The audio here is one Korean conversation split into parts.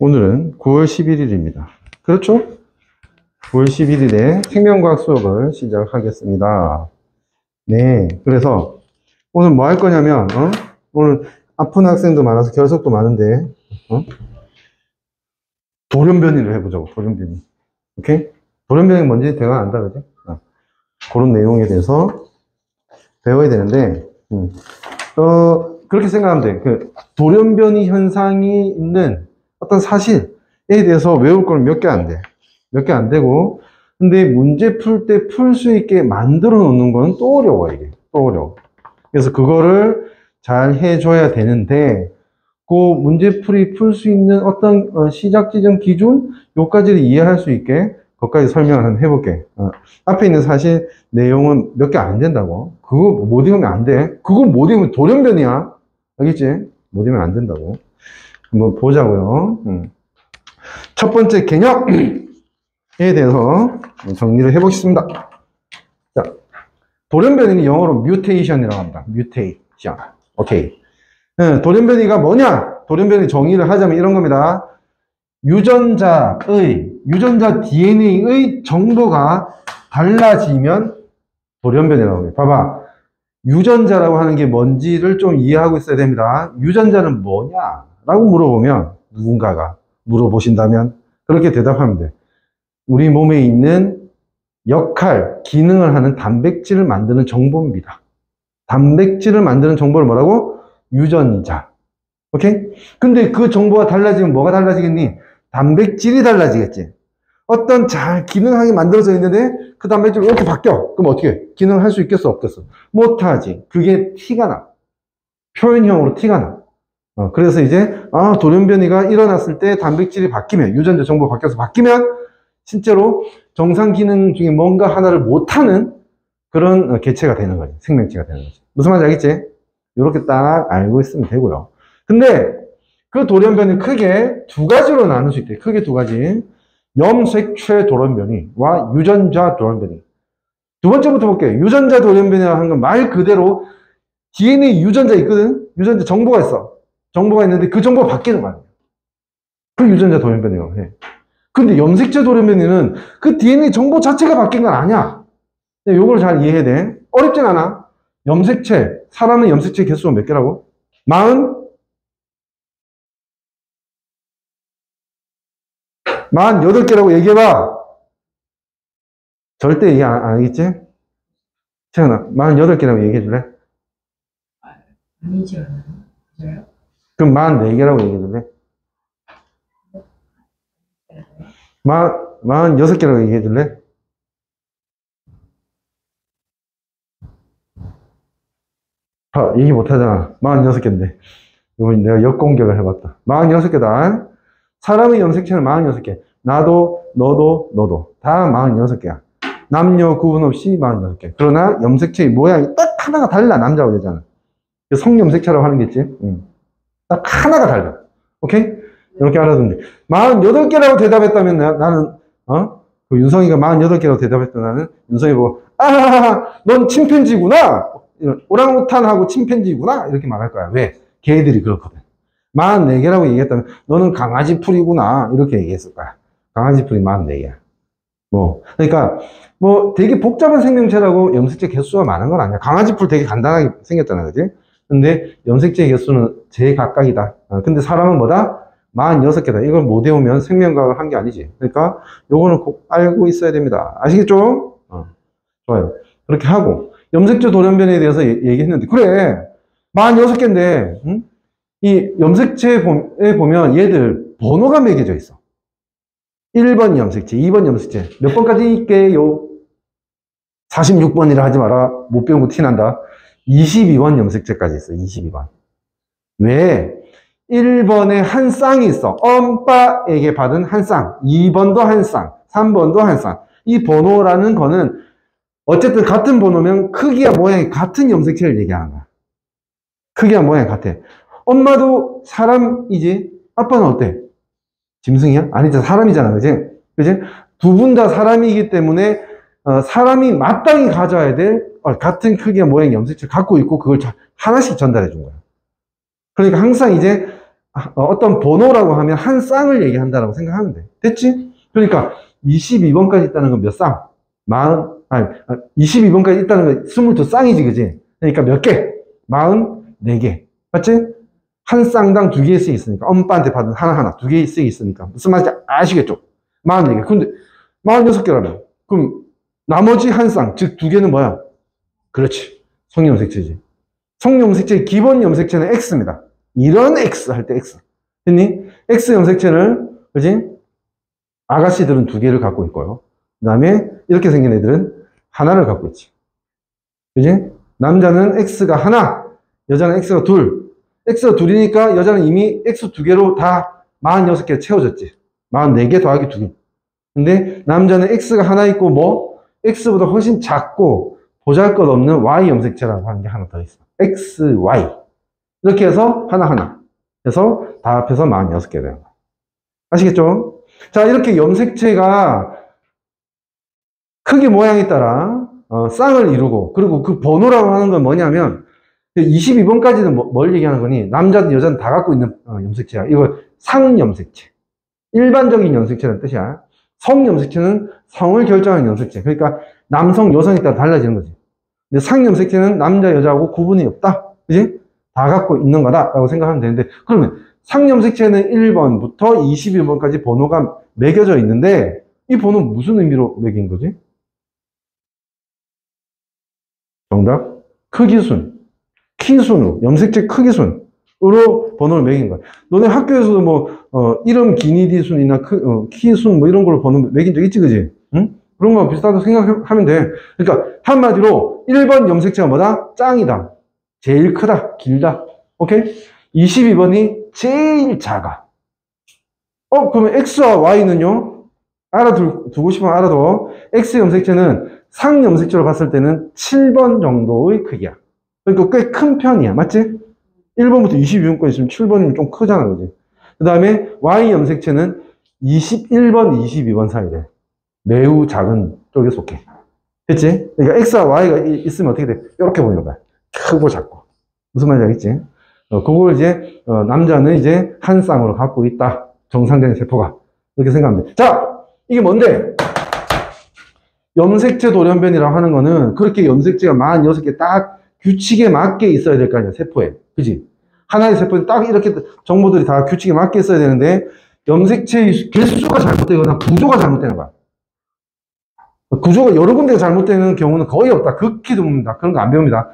오늘은 9월 11일입니다. 그렇죠? 9월 11일에 생명과학 수업을 시작하겠습니다. 네, 그래서 오늘 뭐 할 거냐면, 오늘 아픈 학생도 많아서 결석도 많은데, 돌연변이를 해보자고, 돌연변이. 오케이? 돌연변이 뭔지 대강 안다, 그지? 그런 내용에 대해서 배워야 되는데, 그렇게 생각하면 돼. 그 돌연변이 현상이 있는 어떤 사실에 대해서 외울 거는 몇 개 안 돼. 몇 개 안 되고, 근데 문제 풀 때 풀 수 있게 만들어 놓는 건 또 어려워, 이게. 또 어려워. 그래서 그거를 잘 해줘야 되는데, 그 문제풀이 풀 수 있는 어떤 시작 지점 기준, 요까지를 이해할 수 있게, 그것까지 설명을 한번 해볼게. 앞에 있는 사실 내용은 몇 개 안 된다고. 그거 못 외우면 안 돼. 그거 못 외우면 돌연변이야. 알겠지? 못 외우면 안 된다고. 한번 보자고요. 첫 번째 개념에 대해서 정리를 해보겠습니다. 자, 돌연변이는 영어로 뮤테이션이라고 합니다. 뮤테이션. 오케이. 돌연변이가 뭐냐? 돌연변이 정의를 하자면 이런 겁니다. 유전자 DNA의 정보가 달라지면 돌연변이라고 해요. 봐봐. 유전자라고 하는 게 뭔지를 좀 이해하고 있어야 됩니다. 유전자는 뭐냐? 라고 물어보면, 누군가가 물어보신다면, 그렇게 대답하면 돼. 우리 몸에 있는 역할, 기능을 하는 단백질을 만드는 정보입니다. 단백질을 만드는 정보를 뭐라고? 유전자. 오케이? 근데 그 정보가 달라지면 뭐가 달라지겠니? 단백질이 달라지겠지. 어떤 잘 기능하게 만들어져 있는데 그 단백질이 이렇게 바뀌어. 그럼 어떻게 해? 기능을 할 수 있겠어? 없겠어? 못하지. 그게 티가 나. 표현형으로 티가 나. 그래서 이제 돌연변이가 일어났을 때 단백질이 바뀌면, 유전자 정보가 바뀌어서 바뀌면 실제로 정상 기능 중에 뭔가 하나를 못하는 그런 개체가 되는 거지. 생명체가 되는 거지. 무슨 말인지 알겠지? 이렇게 딱 알고 있으면 되고요. 근데 그 돌연변이 크게 두 가지로 나눌 수 있대. 크게 두 가지. 염색체 돌연변이와 유전자 돌연변이. 두 번째부터 볼게요. 유전자 돌연변이라고 하는 건 말 그대로 DNA 유전자 있거든? 유전자 정보가 있어. 정보가 있는데 그 정보가 바뀌는 거야. 그 유전자 돌연변이라고 해. 근데 염색체 돌연변이는 그 DNA 정보 자체가 바뀐 건 아니야. 요걸 잘 이해해야 돼. 어렵진 않아. 염색체, 사람의 염색체 개수가 몇 개라고? 48개라고 얘기해봐. 절대 얘기 안 하겠지? 채연아, 48개라고 얘기해줄래? 아니죠. 맞아요? 그럼 44개라고 얘기해줄래? 46개라고 얘기해줄래? 얘기 못하잖아. 46개인데. 이번 내가 역공격을 해봤다. 46개다. 사람의 염색체는 46개. 나도, 너도 다 46개야. 남녀 구분 없이 46개. 그러나 염색체의 모양이 딱 하나가 달라. 남자와 여자는. 성염색체라고 하는 게 있지. 딱 하나가 달라. 오케이? 이렇게 알아두면 돼. 48개라고 대답했다면 나는 그 윤성이가 48개라고 대답했던 나는 윤성이 보고 넌 침팬지구나. 오랑우탄하고 침팬지구나. 이렇게 말할 거야. 왜? 걔들이 그렇거든. 44개라고 얘기했다면 너는 강아지 풀이구나. 이렇게 얘기했을 거야. 강아지 풀이 44개야. 그러니까 되게 복잡한 생명체라고 염색체 개수가 많은 건 아니야. 강아지 풀 되게 간단하게 생겼잖아. 그지? 근데 염색체 개수는 제각각이다. 근데 사람은 뭐다? 46개다. 이걸 못 외우면 생명과학을 한 게 아니지. 그러니까 요거는 꼭 알고 있어야 됩니다. 아시겠죠? 좋아요. 그렇게 하고 염색체 돌연변이에 대해서 얘기했는데 그래 46개인데 이 염색체에 보면 얘들 번호가 매겨져 있어. 1번 염색체, 2번 염색체 몇 번까지 있게요? 46번이라 하지 마라. 못 배운 거 티난다. 22번 염색체까지 있어. 22번. 왜? 1번에 한 쌍이 있어. 엄빠에게 받은 한 쌍. 2번도 한 쌍. 3번도 한 쌍. 이 번호라는 거는 어쨌든 같은 번호면 크기와 모양이 같은 염색체를 얘기하는 거야. 크기와 모양이 같아. 엄마도 사람이지. 아빠는 어때? 짐승이야? 아니잖아. 사람이잖아. 그지? 그지? 두 분 다 사람이기 때문에 사람이 마땅히 가져야 될 같은 크기와 모양의 염색체를 갖고 있고 그걸 하나씩 전달해 준 거야. 그러니까 항상 이제 어떤 번호라고 하면 한 쌍을 얘기한다라고 생각하면 돼. 됐지? 그러니까 22번까지 있다는 건 몇 쌍? 22번까지 있다는 건 22쌍이지, 그지? 그러니까 몇 개? 44개. 맞지? 한 쌍당 2개씩 있으니까. 엄빠한테 받은 하나하나 2개씩 있으니까. 무슨 말인지 아시겠죠? 44개. 근데 46개라면. 그럼 나머지 한 쌍, 즉 2개는 뭐야? 그렇지. 성염색체지. 성염색체의 기본 염색체는 X입니다. 이런 X 할 때 X. 했니? X 염색체를, 그지? 아가씨들은 2개를 갖고 있고요. 그 다음에 이렇게 생긴 애들은 하나를 갖고 있지. 그지? 남자는 X가 하나, 여자는 X가 둘. X가 둘이니까 여자는 이미 X 2개로 다 46개 채워졌지. 44개 더하기 2개. 근데 남자는 X가 하나 있고 뭐? X보다 훨씬 작고 보잘것없는 Y 염색체라고 하는 게 하나 더 있어. XY. 이렇게 해서 하나하나. 해서 다 합해서 46개 되는 거야. 아시겠죠? 자, 이렇게 염색체가 크기 모양에 따라 쌍을 이루고, 그리고 그 번호라고 하는 건 뭐냐면 22번까지는 뭘 얘기하는 거니? 남자든 여자든 다 갖고 있는 염색체야. 이거 상염색체. 일반적인 염색체라는 뜻이야. 성염색체는 성을 결정하는 염색체. 그러니까 남성, 여성에 따라 달라지는 거지. 근데 상염색체는 남자, 여자하고 구분이 없다. 그지? 다 갖고 있는 거다라고 생각하면 되는데, 그러면 상염색체는 1번부터 22번까지 번호가 매겨져 있는데, 이 번호는 무슨 의미로 매긴 거지? 정답. 크기순. 키순으로. 염색체 크기순으로 번호를 매긴 거야. 너네 학교에서도 이름 기니디순이나 키순 이런 걸로 번호 매긴 적 있지, 그지? 응? 그런 거 비슷하다고 생각하면 돼. 그러니까 한마디로 1번 염색체가 뭐다? 짱이다. 제일 크다. 길다. 오케이? 22번이 제일 작아. 그러면 X와 Y는요? 알아두고 싶으면 알아둬. X 염색체는 상 염색체로 봤을 때는 7번 정도의 크기야. 그러니까 꽤 큰 편이야. 맞지? 1번부터 22번까지 있으면 7번이면 좀 크잖아. 그지? 그 다음에 Y 염색체는 21번, 22번 사이래. 매우 작은 쪽에 속해. 됐지? 그러니까 X와 Y가 있으면 어떻게 돼? 이렇게 보이는 거야. 크고 작고. 무슨 말인지 알겠지? 그걸 이제, 남자는 이제 한 쌍으로 갖고 있다. 정상적인 세포가. 이렇게 생각하면 돼. 자! 이게 뭔데? 염색체 돌연변이라고 하는 거는 그렇게 염색체가 46개 딱 규칙에 맞게 있어야 될 거 아니야, 세포에. 그지? 하나의 세포에 딱 이렇게 정보들이 다 규칙에 맞게 있어야 되는데, 염색체의 개수가 잘못되거나 구조가 잘못되는 거야. 구조가 여러 군데가 잘못되는 경우는 거의 없다. 극히 드뭅니다. 그런 거 안 배웁니다.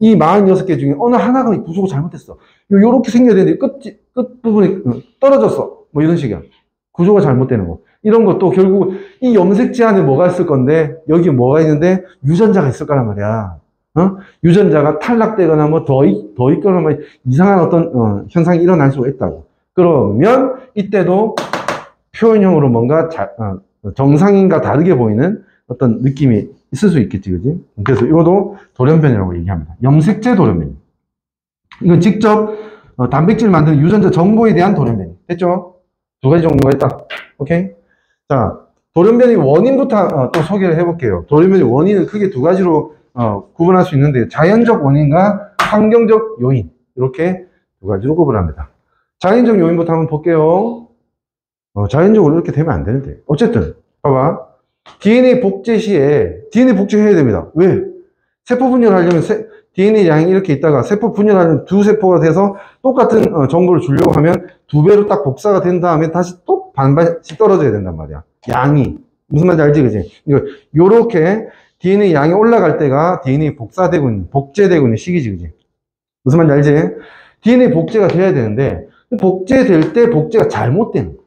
이 46개 중에 어느 하나가 구조가 잘못됐어. 요렇게 생겨야 되는데 끝부분이 떨어졌어. 이런 식이야. 구조가 잘못되는 거. 이런 것도 결국 이 염색체 안에 뭐가 있을 건데, 여기 뭐가 있는데 유전자가 있을 거란 말이야. 유전자가 탈락되거나 더 있거나 이상한 어떤 현상이 일어날 수가 있다고. 그러면 이때도 표현형으로 뭔가 정상인과 다르게 보이는 어떤 느낌이 있을 수 있겠지, 그지? 그래서 이것도 돌연변이라고 얘기합니다. 염색체 돌연변이. 이건 직접 단백질 만드는 유전자 정보에 대한 돌연변이. 됐죠? 2가지 종류가 있다. 오케이? 자, 돌연변이 원인부터 또 소개를 해볼게요. 돌연변이 원인은 크게 2가지로 구분할 수 있는데, 자연적 원인과 환경적 요인. 이렇게 2가지로 구분합니다. 자연적 요인부터 한번 볼게요. 자연적으로 이렇게 되면 안 되는데. 어쨌든, 봐봐. DNA 복제 시에, DNA 복제해야 됩니다. 왜? 세포 분열하려면 DNA 양이 이렇게 있다가 세포 분열하려면 2세포가 돼서 똑같은 정보를 주려고 하면 2배로 딱 복사가 된 다음에 다시 또 반반씩 떨어져야 된단 말이야. 양이. 무슨 말인지 알지, 그지? 요렇게 DNA 양이 올라갈 때가 DNA 복제되고 있는 시기지, 그지? 무슨 말인지 알지? DNA 복제가 돼야 되는데, 복제될 때 복제가 잘못되는 거야.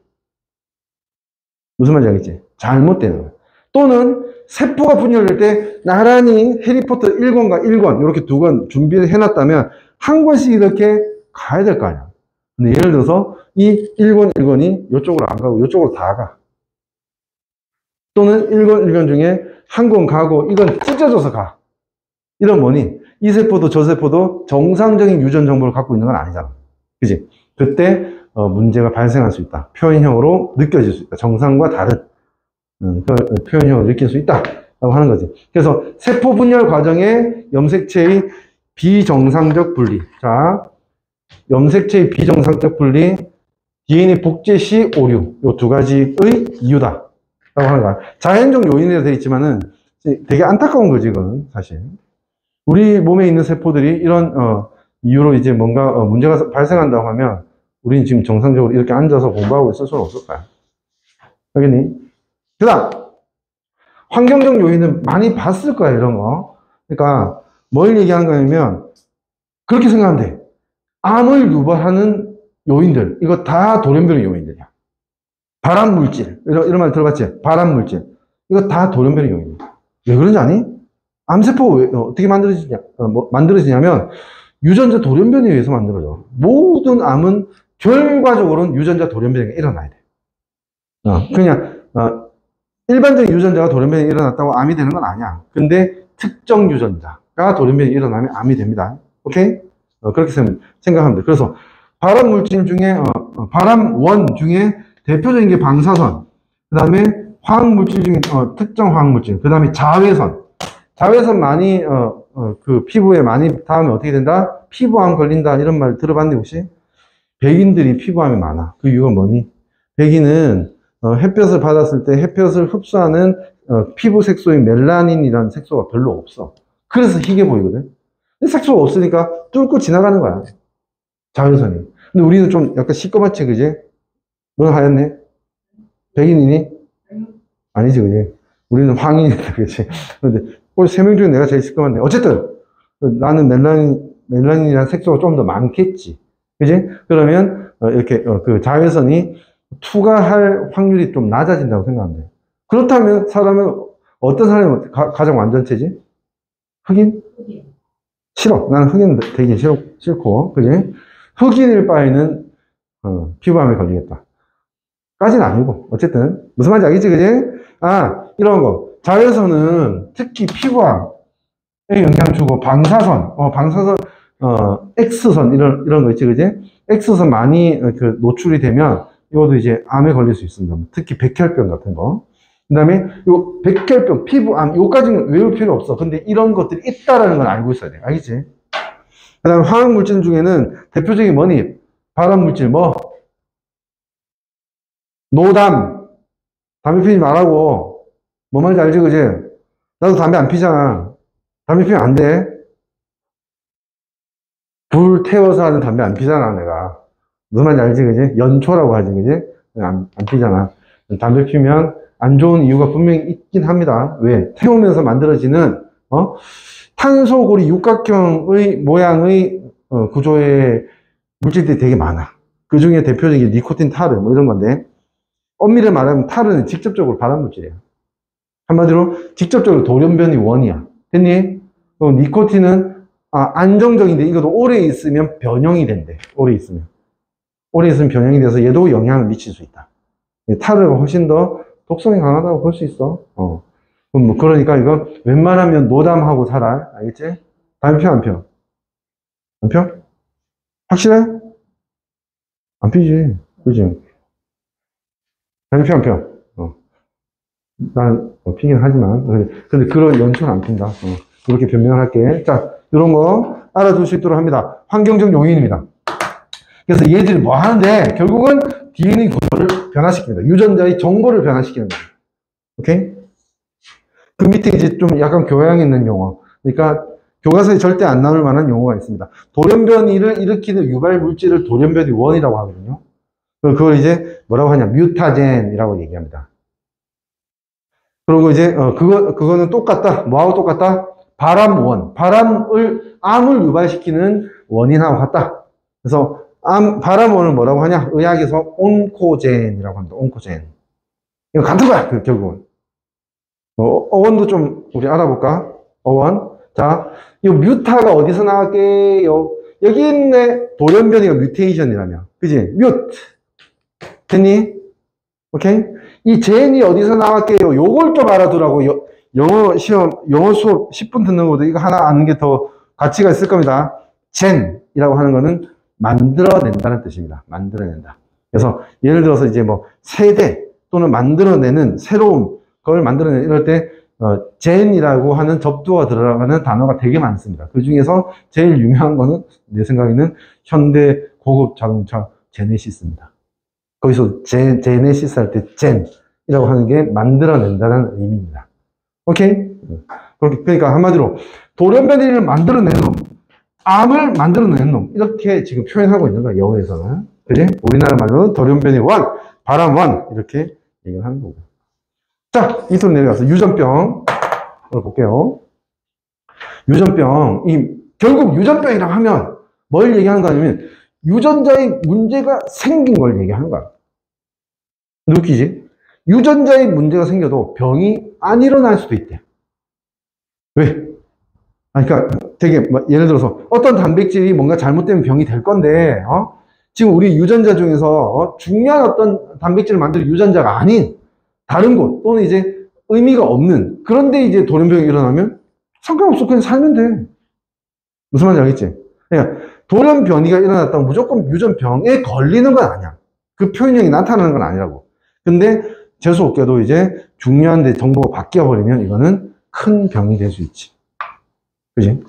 무슨 말인지 알겠지? 잘못되는 거야. 또는 세포가 분열될 때 나란히 해리포터 1권과 1권 이렇게 2권 준비를 해놨다면 한 권씩 이렇게 가야 될 거 아니야. 근데 예를 들어서 이 1권 1권이 이쪽으로 안 가고 이쪽으로 다 가. 또는 1권 1권 중에 한 권 가고 이건 찢어져서 가. 이런 뭐니? 이 세포도 저 세포도 정상적인 유전 정보를 갖고 있는 건 아니잖아. 그지? 그때 문제가 발생할 수 있다. 표현형으로 느껴질 수 있다. 정상과 다른 표현형을 느낄 수 있다라고 하는 거지. 그래서 세포 분열 과정에 염색체의 비정상적 분리. 자, 염색체의 비정상적 분리, DNA 복제 시 오류, 요 두 가지의 이유다. 라고 하는 거야. 자연적 요인이라 되어 있지만은 되게 안타까운 거지, 이거는, 사실. 우리 몸에 있는 세포들이 이런, 이유로 이제 뭔가, 문제가 발생한다고 하면, 우리는 지금 정상적으로 이렇게 앉아서 공부하고 있을 수는 없을 거야. 알겠니? 그 다음, 환경적 요인은 많이 봤을 거야, 이런 거. 그러니까, 뭘 얘기하는 거냐면, 그렇게 생각하면 돼. 암을 유발하는 요인들, 이거 다 돌연변이 요인들이야. 발암물질, 이런 말 들어봤지? 발암물질. 이거 다 돌연변이 요인이야. 왜 그런지 아니? 암세포가 어떻게 만들어지냐면, 유전자 돌연변이에 의해서 만들어져. 모든 암은 결과적으로는 유전자 돌연변이가 일어나야 돼. 그냥, 일반적인 유전자가 돌연변이 일어났다고 암이 되는 건 아니야. 근데 특정 유전자가 돌연변이 일어나면 암이 됩니다. 오케이? 그렇게 생각하면 돼. 그래서 발암물질 중에, 발암원 중에 대표적인 게 방사선, 그 다음에 화학물질 중에, 특정 화학물질, 그 다음에 자외선. 자외선 많이, 그 피부에 많이 닿으면 어떻게 된다? 피부암 걸린다. 이런 말 들어봤니, 혹시? 백인들이 피부암이 많아. 그 이유가 뭐니? 백인은, 햇볕을 받았을 때 햇볕을 흡수하는, 피부 색소인 멜라닌이라는 색소가 별로 없어. 그래서 희게 보이거든? 색소가 없으니까 뚫고 지나가는 거야. 자외선이. 근데 우리는 좀 약간 시꺼멓지, 그지? 넌 하얗네? 백인이니? 아니지, 그지? 우리는 황인이다, 그지? 근데, 세 명 중에 내가 제일 시꺼먼데. 어쨌든, 나는 멜라닌이라는 색소가 좀 더 많겠지. 그지? 그러면, 이렇게, 그 자외선이 투과할 확률이 좀 낮아진다고 생각하면 돼. 그렇다면, 어떤 사람이 가장 완전체지? 흑인? 싫어. 나는 흑인 되게 싫고, 그지? 흑인일 바에는, 피부암에 걸리겠다. 까지는 아니고, 어쨌든. 무슨 말인지 알겠지, 그지? 이런 거. 자외선은 특히 피부암에 영향을 주고, 방사선, X선, 이런 거 있지, 그지? X선 많이 노출이 되면, 이것도 이제 암에 걸릴 수 있습니다. 특히 백혈병 같은 거. 그 다음에, 요 백혈병, 피부암, 요까지는 외울 필요 없어. 근데 이런 것들이 있다라는 건 알고 있어야 돼. 알겠지? 그 다음에 화학물질 중에는 대표적인 뭐니? 발암물질, 노담. 담배 피지 말라고. 뭐 말인지 알지, 그지? 나도 담배 안 피잖아. 담배 피면 안 돼. 불 태워서 하는 담배 안 피잖아, 내가. 무슨 말인지 알지, 그지? 연초라고 하지, 그지? 안 피잖아. 담배 피면 안 좋은 이유가 분명히 있긴 합니다. 왜? 태우면서 만들어지는, 탄소고리 육각형의 모양의 구조의 물질들이 되게 많아. 그 중에 대표적인 게 니코틴, 타르, 뭐 이런 건데, 엄밀히 말하면 타르는 직접적으로 발암물질이에요. 한마디로 직접적으로 돌연변이 원이야. 됐니? 니코틴은 안정적인데 이것도 오래 있으면 변형이 된대. 오래 있으면 변형이 돼서 얘도 영향을 미칠 수 있다. 타르가 훨씬 더 독성이 강하다고 볼 수 있어. 그러니까 이건 웬만하면 노담하고 살아. 알겠지? 담배 펴, 안 펴? 안 펴? 확실해? 안 피지. 그지? 담배 펴, 안 펴? 난 피긴 하지만 근데 그런 연초는 안 핀다. 이렇게 변명을 할게. 자, 이런 거 알아둘 수 있도록 합니다. 환경적 요인입니다. 그래서 얘들이 뭐 하는데 결국은 DNA 구조를 변화시킵니다. 유전자의 정보를 변화시키는 거예요. 오케이? 그 밑에 이제 좀 약간 교양 있는 용어. 그러니까 교과서에 절대 안 나올 만한 용어가 있습니다. 돌연변이를 일으키는 유발 물질을 돌연변이 원이라고 하거든요. 그걸 이제 뭐라고 하냐? 뮤타젠이라고 얘기합니다. 그리고 이제 그거는 똑같다. 뭐하고 똑같다? 발암원. 암을 유발시키는 원인하고 같다. 그래서 발암원을 뭐라고 하냐? 의학에서 온코젠이라고 합니다. 온코젠. 이거 같은 거야. 결국은. 어원도 좀 우리 알아볼까? 어원. 자, 이 뮤타가 어디서 나왔게요? 여기 있네. 돌연변이가 뮤테이션이라며. 그지? 뮤트. 됐니? 오케이? 이 젠이 어디서 나왔게요? 요걸 좀 알아두라고. 영어 수업 10분 듣는 것보다 이거 하나 아는 게 더 가치가 있을 겁니다. 젠이라고 하는 거는 만들어낸다는 뜻입니다. 만들어낸다. 그래서 예를 들어서 이제 뭐 세대 또는 만들어내는 새로운 걸 만들어내는 이럴 때 젠이라고 하는 접두가 들어가는 단어가 되게 많습니다. 그 중에서 제일 유명한 거는 내 생각에는 현대 고급 자동차 제네시스입니다. 거기서 제네시스 할 때 젠이라고 하는 게 만들어낸다는 의미입니다. 오케이? 그러니까 한마디로 돌연변이를 만들어낸 놈, 암을 만들어낸 놈, 이렇게 지금 표현하고 있는 거야, 영어에서는. 그지? 우리나라 말로는 돌연변이 원, 바람 원, 이렇게 얘기를 하는 거고. 자, 이틀 내려가서 유전병을 볼게요. 유전병, 결국 유전병이라고 하면 뭘 얘기하는 거 아니면 유전자의 문제가 생긴 걸 얘기하는 거야. 느끼지? 유전자의 문제가 생겨도 병이 안 일어날 수도 있대. 왜? 그러니까 되게 예를 들어서 어떤 단백질이 뭔가 잘못되면 병이 될 건데 지금 우리 유전자 중에서 중요한 어떤 단백질을 만들 유전자가 아닌 다른 곳 또는 이제 의미가 없는 그런데 이제 돌연병이 일어나면 상관없어. 그냥 살면 돼. 무슨 말인지 알겠지? 그러니까 돌연변이가 일어났다고 무조건 유전병에 걸리는 건 아니야. 그 표현형이 나타나는 건 아니라고. 근데 재수없게도 이제 중요한 데 정보가 바뀌어 버리면 이거는 큰 병이 될 수 있지. 그지?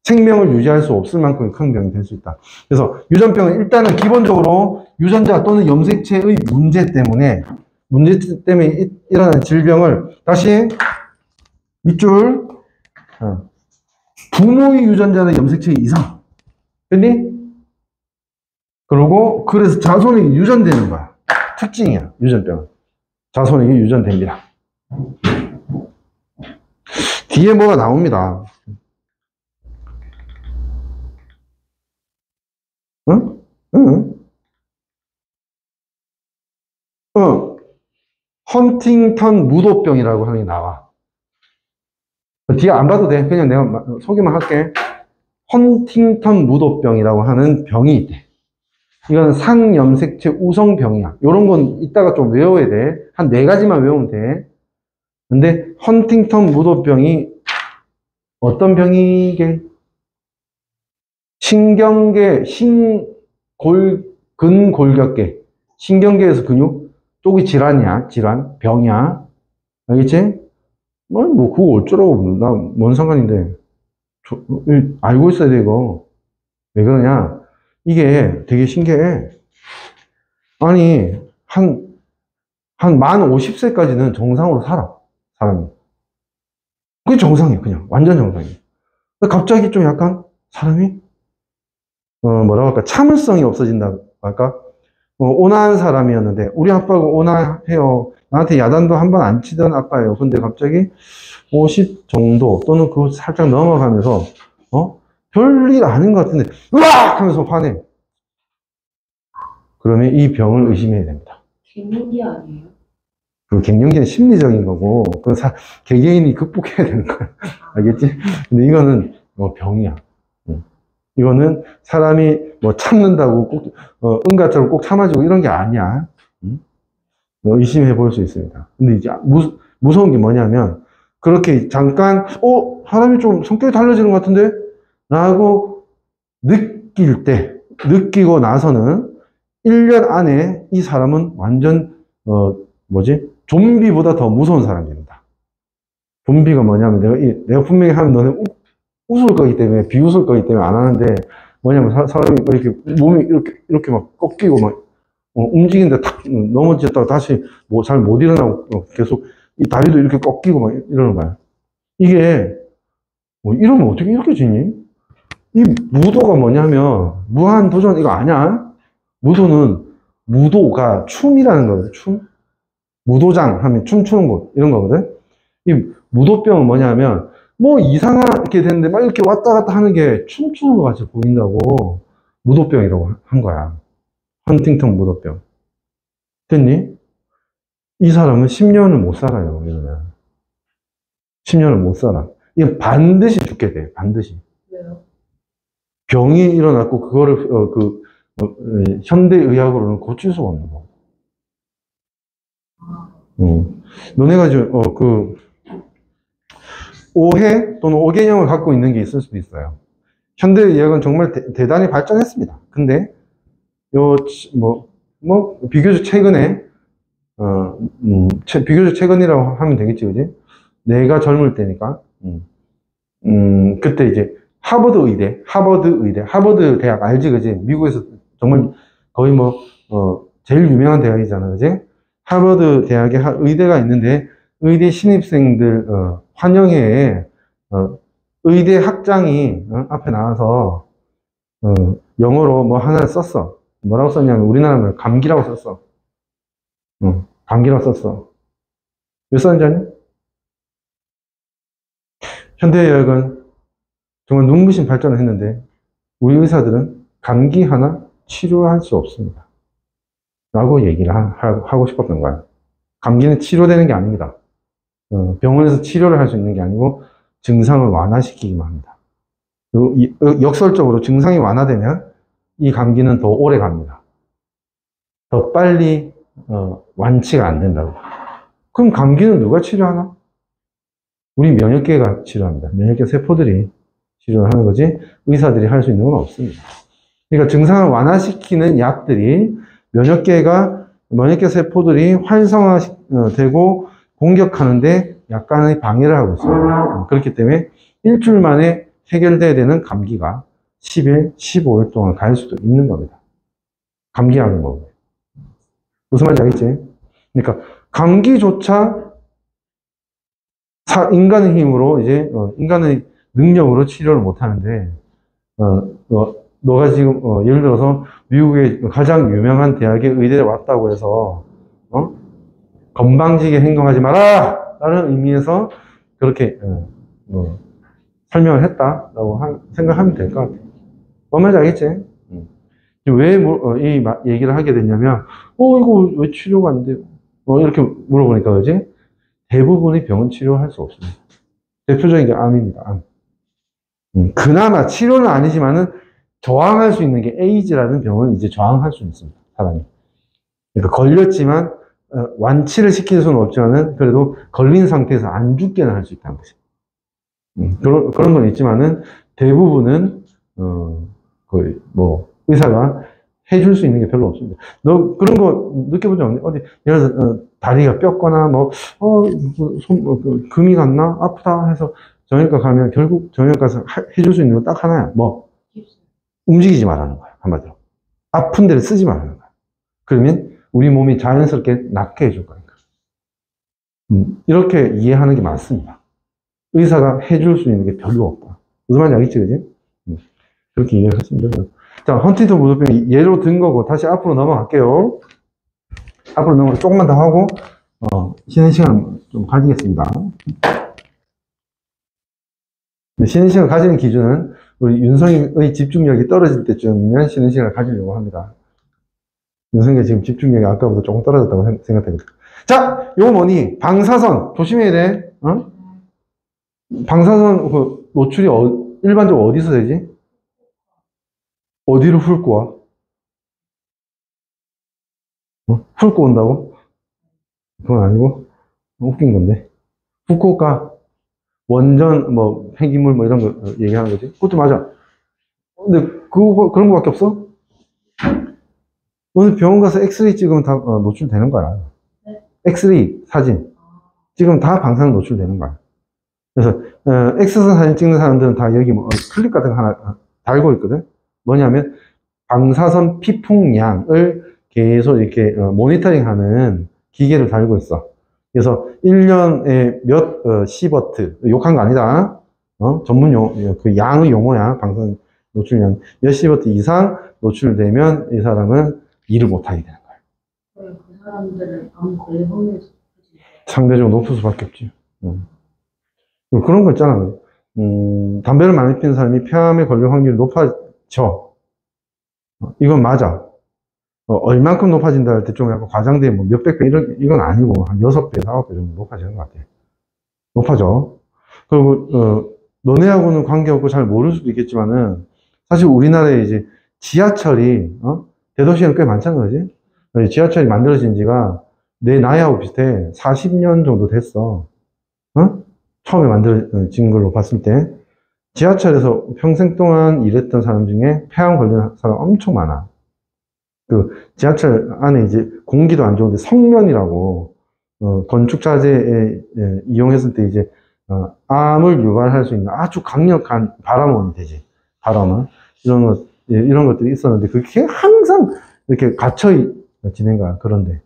생명을 유지할 수 없을 만큼 큰 병이 될 수 있다. 그래서 유전병은 일단은 기본적으로 유전자 또는 염색체의 문제 때문에 일어나는 질병을 다시 밑줄 부모의 유전자는 염색체 이상. 됐니? 그리고 그래서 자손에게 유전되는 거야. 특징이야. 유전병은. 자손에게 유전됩니다. 뒤에 뭐가 나옵니다. 응? 응? 헌팅턴 무도병이라고 하는 게 나와. 뒤에 안 봐도 돼. 그냥 내가 소개만 할게. 헌팅턴 무도병이라고 하는 병이 있대. 이건 상염색체 우성병이야. 요런 건 이따가 좀 외워야 돼. 한 4가지만 외우면 돼. 근데 헌팅턴 무도병이 어떤 병이게? 신경계, 근골격계. 신경계에서 근육 쪽이 질환이야. 질환, 병이야. 알겠지? 뭐 그거 어쩌라고. 나 뭔 상관인데. 알고 있어야 돼, 이거. 왜 그러냐? 이게 되게 신기해. 아니, 만 50세까지는 정상으로 살아. 사람이. 그게 정상이야, 그냥. 완전 정상이야. 갑자기 좀 약간, 사람이, 뭐라고 할까, 참을성이 없어진다고 할까? 온화한 사람이었는데, 우리 아빠가 온화해요. 나한테 야단도 한 번 안 치던 아빠예요. 근데 갑자기 50 정도, 또는 그거 살짝 넘어가면서, 별일 아닌 것 같은데, 으악! 하면서 화내. 그러면 이 병을 의심해야 됩니다. 갱년기 아니에요? 그 갱년기는 심리적인 거고, 개개인이 극복해야 되는 거야. 알겠지? 근데 이거는 병이야. 이거는 사람이 뭐 참는다고 꼭, 응가처럼 꼭 참아주고 이런 게 아니야. 의심해 볼 수 있습니다. 근데 이제 무서운 게 뭐냐면, 그렇게 잠깐, 사람이 좀 성격이 달라지는 것 같은데? 라고 느끼고 나서는 1년 안에 이 사람은 완전, 좀비보다 더 무서운 사람입니다. 좀비가 뭐냐면 내가 분명히 하면 너네 웃을 거기 때문에, 비웃을 거기 때문에 안 하는데, 뭐냐면 사람이 이렇게 몸이 이렇게 막 꺾이고 막, 움직이는데 탁 넘어졌다가 다시 잘 못 일어나고 계속 이 다리도 이렇게 꺾이고 막 이러는 거야. 이게, 이러면 어떻게 이렇게 지니? 이 무도가 뭐냐면, 무한도전 이거 아냐? 무도가 춤이라는 거거든, 춤. 무도장 하면 춤추는 곳, 이런 거거든. 이 무도병은 뭐냐면, 뭐 이상하게 됐는데 막 이렇게 왔다 갔다 하는 게 춤추는 것 같이 보인다고 무도병이라고 한 거야. 헌팅턴 무도병. 됐니? 이 사람은 10년을 못 살아요. 이러면. 10년을 못 살아. 이건 반드시 죽게 돼. 반드시. 왜요? 병이 일어났고 그거를 현대의학으로는 고칠 수가 없는 거. 너네가 오해 또는 오개념을 갖고 있는 게 있을 수도 있어요. 현대의학은 정말 대단히 발전했습니다. 근데 비교적 최근에 비교적 최근이라고 하면 되겠지, 그지? 내가 젊을 때니까. 그때 이제 하버드 대학 알지, 그지? 미국에서 정말 거의 뭐, 제일 유명한 대학이잖아, 그지? 하버드 대학에 의대가 있는데, 의대 신입생들, 환영회에, 의대 학장이, 앞에 나와서, 영어로 뭐 하나를 썼어. 뭐라고 썼냐면, 우리나라는 감기라고 썼어. 감기라고 썼어. 왜 썼는지 아니? 현대의학은 정말 눈부신 발전을 했는데 우리 의사들은 감기 하나 치료할 수 없습니다. 라고 얘기를 하고 싶었던 거야. 감기는 치료되는 게 아닙니다. 병원에서 치료를 할 수 있는 게 아니고 증상을 완화시키기만 합니다. 역설적으로 증상이 완화되면 이 감기는 더 오래 갑니다. 더 빨리 완치가 안 된다고. 그럼 감기는 누가 치료하나? 우리 면역계가 치료합니다. 면역계 세포들이 치료를 하는 거지 의사들이 할 수 있는 건 없습니다. 그러니까 증상을 완화시키는 약들이 면역계 세포들이 활성화되고 공격하는데 약간의 방해를 하고 있습니다. 그렇기 때문에 일주일 만에 해결돼야 되는 감기가 10일, 15일 동안 갈 수도 있는 겁니다. 감기약인 거고. 무슨 말인지 알겠지? 그러니까 감기조차 인간의 힘으로 이제 인간의 능력으로 치료를 못 하는데 너가 지금 예를 들어서 미국의 가장 유명한 대학에 의대에 왔다고 해서 건방지게 행동하지 마라 라는 의미에서 그렇게 설명을 했다라고 생각하면 될 것 같아요. 뭔 말인지 알겠지? 왜 이 얘기를 하게 됐냐면 이거 왜 치료가 안 돼요? 이렇게 물어보니까 그러지? 대부분의 병은 치료할 수 없습니다. 대표적인 게 암입니다. 암. 그나마 치료는 아니지만은 저항할 수 있는 게 에이즈라는 병은 이제 저항할 수 있습니다. 사람이. 그러니까 걸렸지만 완치를 시킬 수는 없지만은 그래도 걸린 상태에서 안 죽게는 할 수 있다는 거지. 그런 건 있지만은 대부분은 거의 뭐 의사가 해줄 수 있는 게 별로 없습니다. 너 그런 거 느껴본 적 없니? 어디 예를 들어 다리가 뼈거나 금이 갔나 아프다 해서 정형외과 가면 결국 정형외과 가서 해줄 수 있는 건 딱 하나야. 뭐 움직이지 말라는 거야. 한마디로 아픈 데를 쓰지 말라는 거야. 그러면 우리 몸이 자연스럽게 낫게 해줄 거니까. 이렇게 이해하는 게 맞습니다. 의사가 해줄 수 있는 게 별로 없다. 무슨 말인지 알겠지, 그지? 그렇게 이해를 하시면 돼요. 자, 헌팅턴 무드병 예로 든 거고 다시 앞으로 넘어갈게요. 앞으로 넘어가 조금만 더 하고 쉬는 시간 좀 가지겠습니다. 쉬는 시간 가지는 기준은 우리 윤성이의 집중력이 떨어질 때쯤이면 쉬는 시간을 가지려고 합니다. 윤성이가 지금 집중력이 아까보다 조금 떨어졌다고 생각됩니다. 자, 요거 뭐니? 방사선 조심해야 돼. 방사선 그 노출이 일반적으로 어디서 되지? 어디로 훑고 와? 훑고 온다고? 그건 아니고 웃긴 건데 후쿠오카 원전 뭐 폐기물 뭐 이런 거 얘기하는 거지. 그것도 맞아. 근데 그런 거밖에 없어? 오늘 병원 가서 엑스레이 찍으면 다 노출되는 거야. 네. 엑스레이 사진 찍으면 다 방사능 노출되는 거야. 그래서 엑스선 사진 찍는 사람들은 다 여기 뭐 클립 같은 거 하나 달고 있거든. 뭐냐면 방사선 피풍량을 계속 이렇게 모니터링하는 기계를 달고 있어. 그래서 1년에 몇 시버트 욕한 거 아니다. 전문 그 양의 용어야. 방사선 노출량 몇 시버트 이상 노출되면 이 사람은 일을 못하게 되는 거야. 그 사람들은 암 걸릴 확률이 상대적으로 높을 수밖에 없지. 그런 거 있잖아. 담배를 많이 피는 사람이 폐암에 걸릴 확률이 높아져. 이건 맞아. 얼만큼 높아진다 할 때 좀 약간 과장돼, 뭐 몇백 배, 이건 아니고, 한 6배, 4배 정도 높아지는 것 같아. 높아져. 그리고, 너네하고는 관계없고 잘 모를 수도 있겠지만은, 사실 우리나라에 이제 지하철이, 대도시에는 꽤 많잖아, 그지? 지하철이 만들어진 지가 내 나이하고 비슷해. 40년 정도 됐어. 처음에 만들어진 걸로 봤을 때. 지하철에서 평생 동안 일했던 사람 중에 폐암 걸리는 사람 엄청 많아. 그 지하철 안에 이제 공기도 안 좋은데 성면이라고 건축자재에 이용했을 때 이제 암을 유발할 수 있는 아주 강력한 발암원이 되지. 발암은 이런 것들이 있었는데 그게 항상 이렇게 갇혀 지낸 거야. 그런데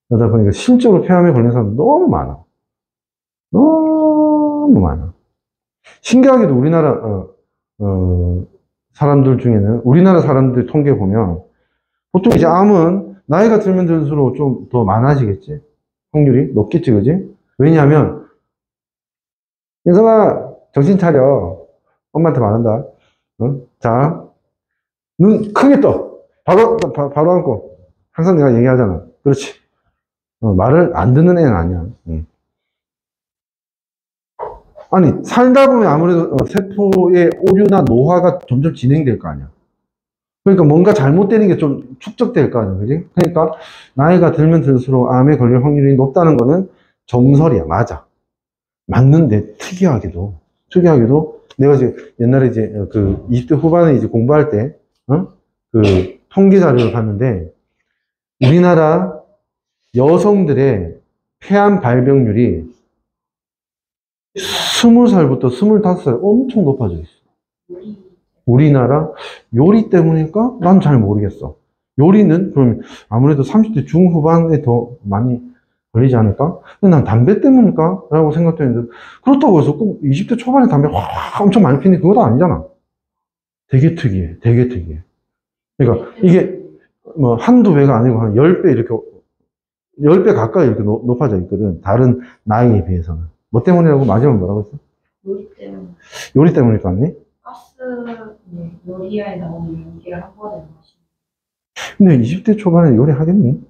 그러다 보니까 실제로 폐암에 걸린 사람 너무 많아. 너무 많아. 신기하게도 우리나라 사람들 중에는 우리나라 사람들 통계 보면 보통 이제 암은 나이가 들면 들수록 좀 더 많아지겠지. 확률이 높겠지, 그지? 왜냐하면 인성아 정신 차려. 엄마한테 말한다. 자, 눈 크게 떠. 바로 안고. 항상 내가 얘기하잖아. 그렇지. 말을 안 듣는 애는 아니야. 아니, 살다 보면 아무래도 세포의 오류나 노화가 점점 진행될 거 아니야. 그러니까 뭔가 잘못되는 게 좀 축적될 거 아니야. 그지? 그러니까 나이가 들면 들수록 암에 걸릴 확률이 높다는 거는 정설이야. 맞아. 맞는데 특이하게도 내가 이제 옛날에 이제 그 20대 후반에 이제 공부할 때 그 통계 자료를 봤는데 우리나라 여성들의 폐암 발병률이 20살부터 25살 엄청 높아져 있어. 우리나라 요리 때문일까? 난 잘 모르겠어. 요리는 그럼 아무래도 30대 중후반에 더 많이 걸리지 않을까? 근데 난 담배 때문일까? 라고 생각도 했는데 그렇다고 해서 꼭 20대 초반에 담배 확 엄청 많이 피는 그것도 아니잖아. 되게 특이해. 되게 특이해. 그러니까 이게 뭐 한두 배가 아니고 한 10배 이렇게 10배 가까이 이렇게 높아져 있거든. 다른 나이에 비해서는. 뭐 때문이라고 마지막에 뭐라고 했어? 요리 때문에. 요리 때문일 거 아니? 가스, 요리에 나오는 연기를 한 번에 마시는. 근데 20대 초반에 요리 하겠니?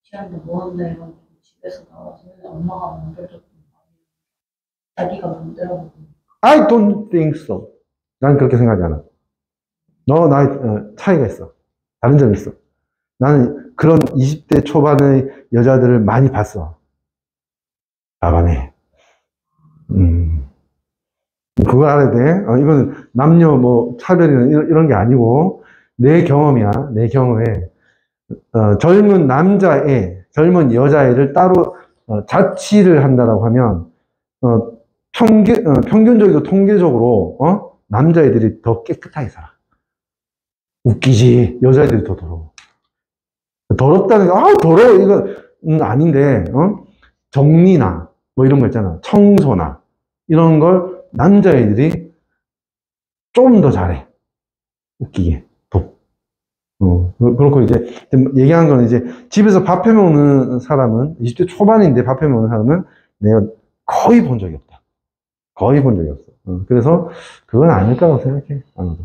시간도 모았네 해가지고 집에서 나와서 엄마가 만들어줬던 자기가 만들어보고. I don't think so. 난 그렇게 생각하지 않아. 너 나의 차이가 있어. 다른 점이 있어. 나는 그런 20대 초반의 여자들을 많이 봤어. 나가네. 그거 알아야 돼. 이거는 남녀 뭐 차별이나 이런 게 아니고 내 경험이야. 내 경험에 젊은 젊은 여자애를 따로 자취를 한다라고 하면 평균적이고 통계적으로 남자애들이 더 깨끗하게 살아. 웃기지. 여자애들이 더 더러워. 더럽다는 게 더러워 이건 아닌데 정리나 뭐 이런 거 있잖아. 청소나 이런 걸 남자애들이 좀 더 잘해. 웃기게. 그렇고 이제 얘기한 거는 이제 집에서 밥 해 먹는 사람은 20대 초반인데 밥 해 먹는 사람은 내가 거의 본 적이 없다. 거의 본 적이 없어. 그래서 그건 아닐까라고 생각해. 아마도.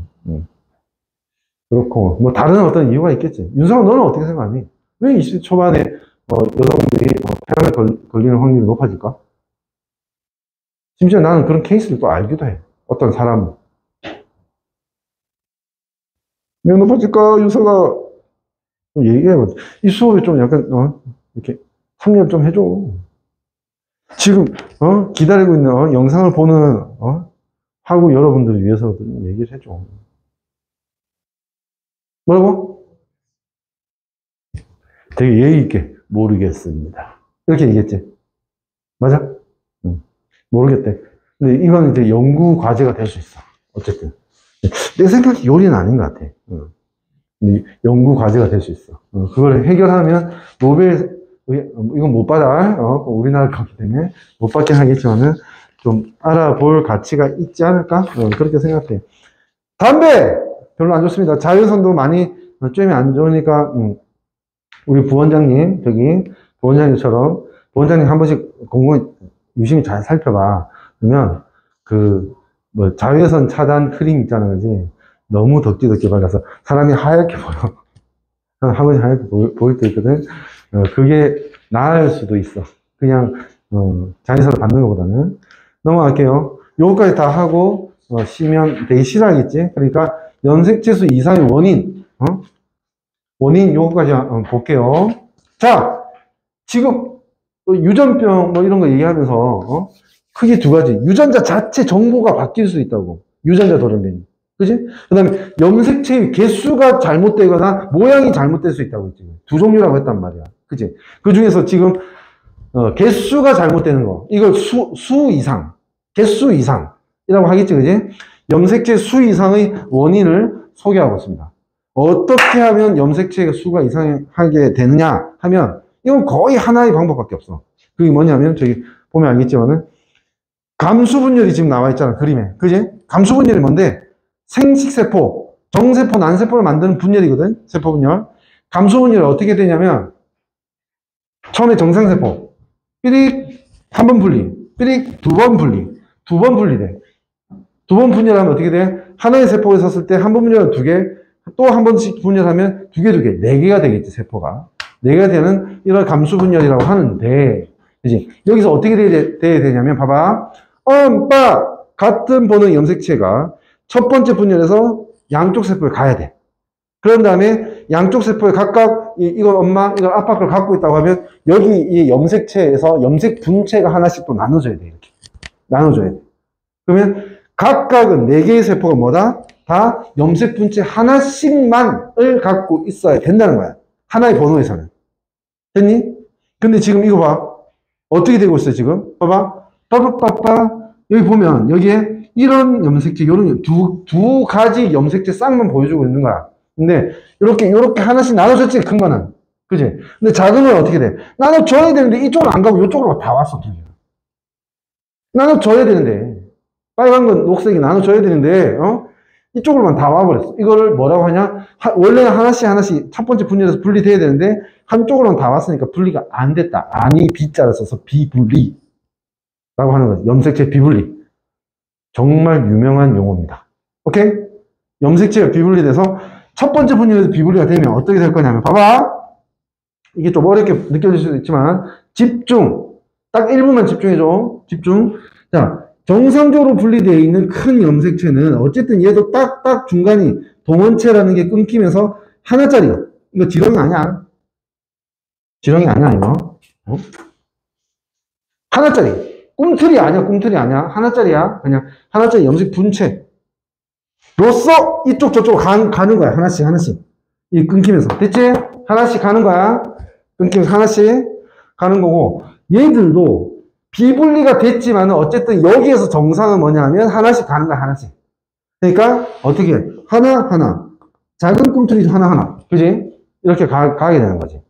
그렇고 뭐 다른 어떤 이유가 있겠지. 윤성아 너는 어떻게 생각하니? 왜 20대 초반에 여성들이 폐암에 걸리는 확률이 높아질까? 심지어 나는 그런 케이스를 또 알기도 해. 어떤 사람은. 왜 높아질까? 윤서가 좀 얘기해봐. 이 수업에 좀 약간 이렇게 참여를 좀 해줘. 지금 기다리고 있는 영상을 보는 하고 여러분들을 위해서 얘기를 해줘. 뭐라고? 되게 예의 있게 모르겠습니다. 이렇게 얘기했지. 맞아? 모르겠대. 근데 이건 이제 연구 과제가 될 수 있어. 어쨌든. 내 생각에 요리는 아닌 것 같아. 근데 연구 과제가 될 수 있어. 그걸 해결하면 노벨, 이건 못 받아. 우리나라 거기 때문에 못 받긴 하겠지만은 좀 알아볼 가치가 있지 않을까? 그렇게 생각해. 담배! 별로 안 좋습니다. 자외선도 많이 쬐면 안 좋으니까, 우리 부원장님, 부원장님처럼, 부원장님 한 번씩 공부 유심히 잘 살펴봐. 그러면, 자외선 차단 크림 있잖아, 그지? 너무 덕지 발라서 사람이 하얗게 보여. 한 번씩 하얗게 보일 때 있거든. 그게 나을 수도 있어. 그냥, 자외선을 받는 것보다는. 넘어갈게요. 요거까지 다 하고, 쉬면 되게 싫어하겠지? 그러니까, 염색체수 이상의 원인, 원인 요거까지 볼게요. 자, 지금 유전병 뭐 이런 거 얘기하면서 크게 두 가지. 유전자 자체 정보가 바뀔 수 있다고. 유전자 돌연변이. 그지? 그 다음에 염색체의 개수가 잘못되거나 모양이 잘못될 수 있다고 했지. 두 종류라고 했단 말이야. 그지? 그 중에서 지금 개수가 잘못되는 거. 이걸 수 이상, 개수 이상이라고 하겠지, 그지? 염색체 수 이상의 원인을 소개하고 있습니다. 어떻게 하면 염색체의 수가 이상하게 되느냐 하면, 이건 거의 하나의 방법밖에 없어. 그게 뭐냐면, 저기 보면 알겠지만은, 감수분열이 지금 나와 있잖아, 그림에. 그지? 감수분열이 뭔데? 생식세포, 정세포, 난세포를 만드는 분열이거든, 세포분열. 감수분열이 어떻게 되냐면, 처음에 정상세포, 삐릭, 한 번 분리, 삐릭, 두 번 분리, 두 번 분리돼. 두 번 분열하면 어떻게 돼? 하나의 세포에 섰을 때 한 번 분열하면 두 개, 또 한 번씩 분열하면 두 개, 네 개가 되겠지, 세포가. 네 개가 되는 이런 감수분열이라고 하는데, 그지? 여기서 어떻게 돼야 되냐면, 봐봐. 같은 번호의 염색체가 첫 번째 분열에서 양쪽 세포에 가야 돼. 그런 다음에 양쪽 세포에 각각 이건 엄마, 이건 아빠 걸 갖고 있다고 하면 여기 이 염색체에서 염색 분체가 하나씩 또 나눠줘야 돼. 이렇게. 나눠줘야 돼. 그러면 각각은 4개의 세포가 뭐다? 다 염색 분체 하나씩만을 갖고 있어야 된다는 거야. 하나의 번호에서는. 됐니? 근데 지금 이거 봐. 어떻게 되고 있어요, 지금? 봐봐. 여기 보면 여기에 이런 염색체, 요런 두 가지 염색체 쌍만 보여주고 있는 거야. 근데 이렇게 하나씩 나눠줬지, 큰 거는. 그지? 근데 작은 건 어떻게 돼? 나눠줘야 되는데 이쪽으로 안 가고 이쪽으로 다 왔어, 두 개가. 나눠줘야 되는데. 빨간 건 녹색이 나눠줘야 되는데, 이쪽으로만 다 와버렸어. 이거를 뭐라고 하냐? 원래는 하나씩 첫 번째 분열에서 분리돼야 되는데 한쪽으로만 다 왔으니까 분리가 안 됐다. 아니, B자를 써서 비분리. 라고 하는 거지. 염색체 비분리. 정말 유명한 용어입니다. 오케이? 염색체가 비분리돼서 첫 번째 분열에서 비분리가 되면 어떻게 될 거냐면, 봐봐. 이게 좀 어렵게 느껴질 수도 있지만, 집중. 딱 1분만 집중해줘. 집중. 자, 정상적으로 분리되어 있는 큰 염색체는 어쨌든 얘도 딱 중간이 동원체라는 게 끊기면서 하나짜리. 이거 지렁이 아니야. 지렁이 아니야, 이거. 하나짜리. 꿈틀이 아니야. 하나짜리야. 그냥 하나짜리 염색 분체. 로써 이쪽 저쪽 가는 거야. 하나씩. 이 끊기면서. 됐지? 하나씩 가는 거야. 끊기면서 하나씩 가는 거고. 얘들도 비분리가 됐지만 어쨌든 여기에서 정상은 뭐냐면 하나씩 가는 거야. 하나씩. 그러니까 어떻게 해? 하나. 작은 꿈틀이 하나. 그지? 이렇게 가게 되는 거지.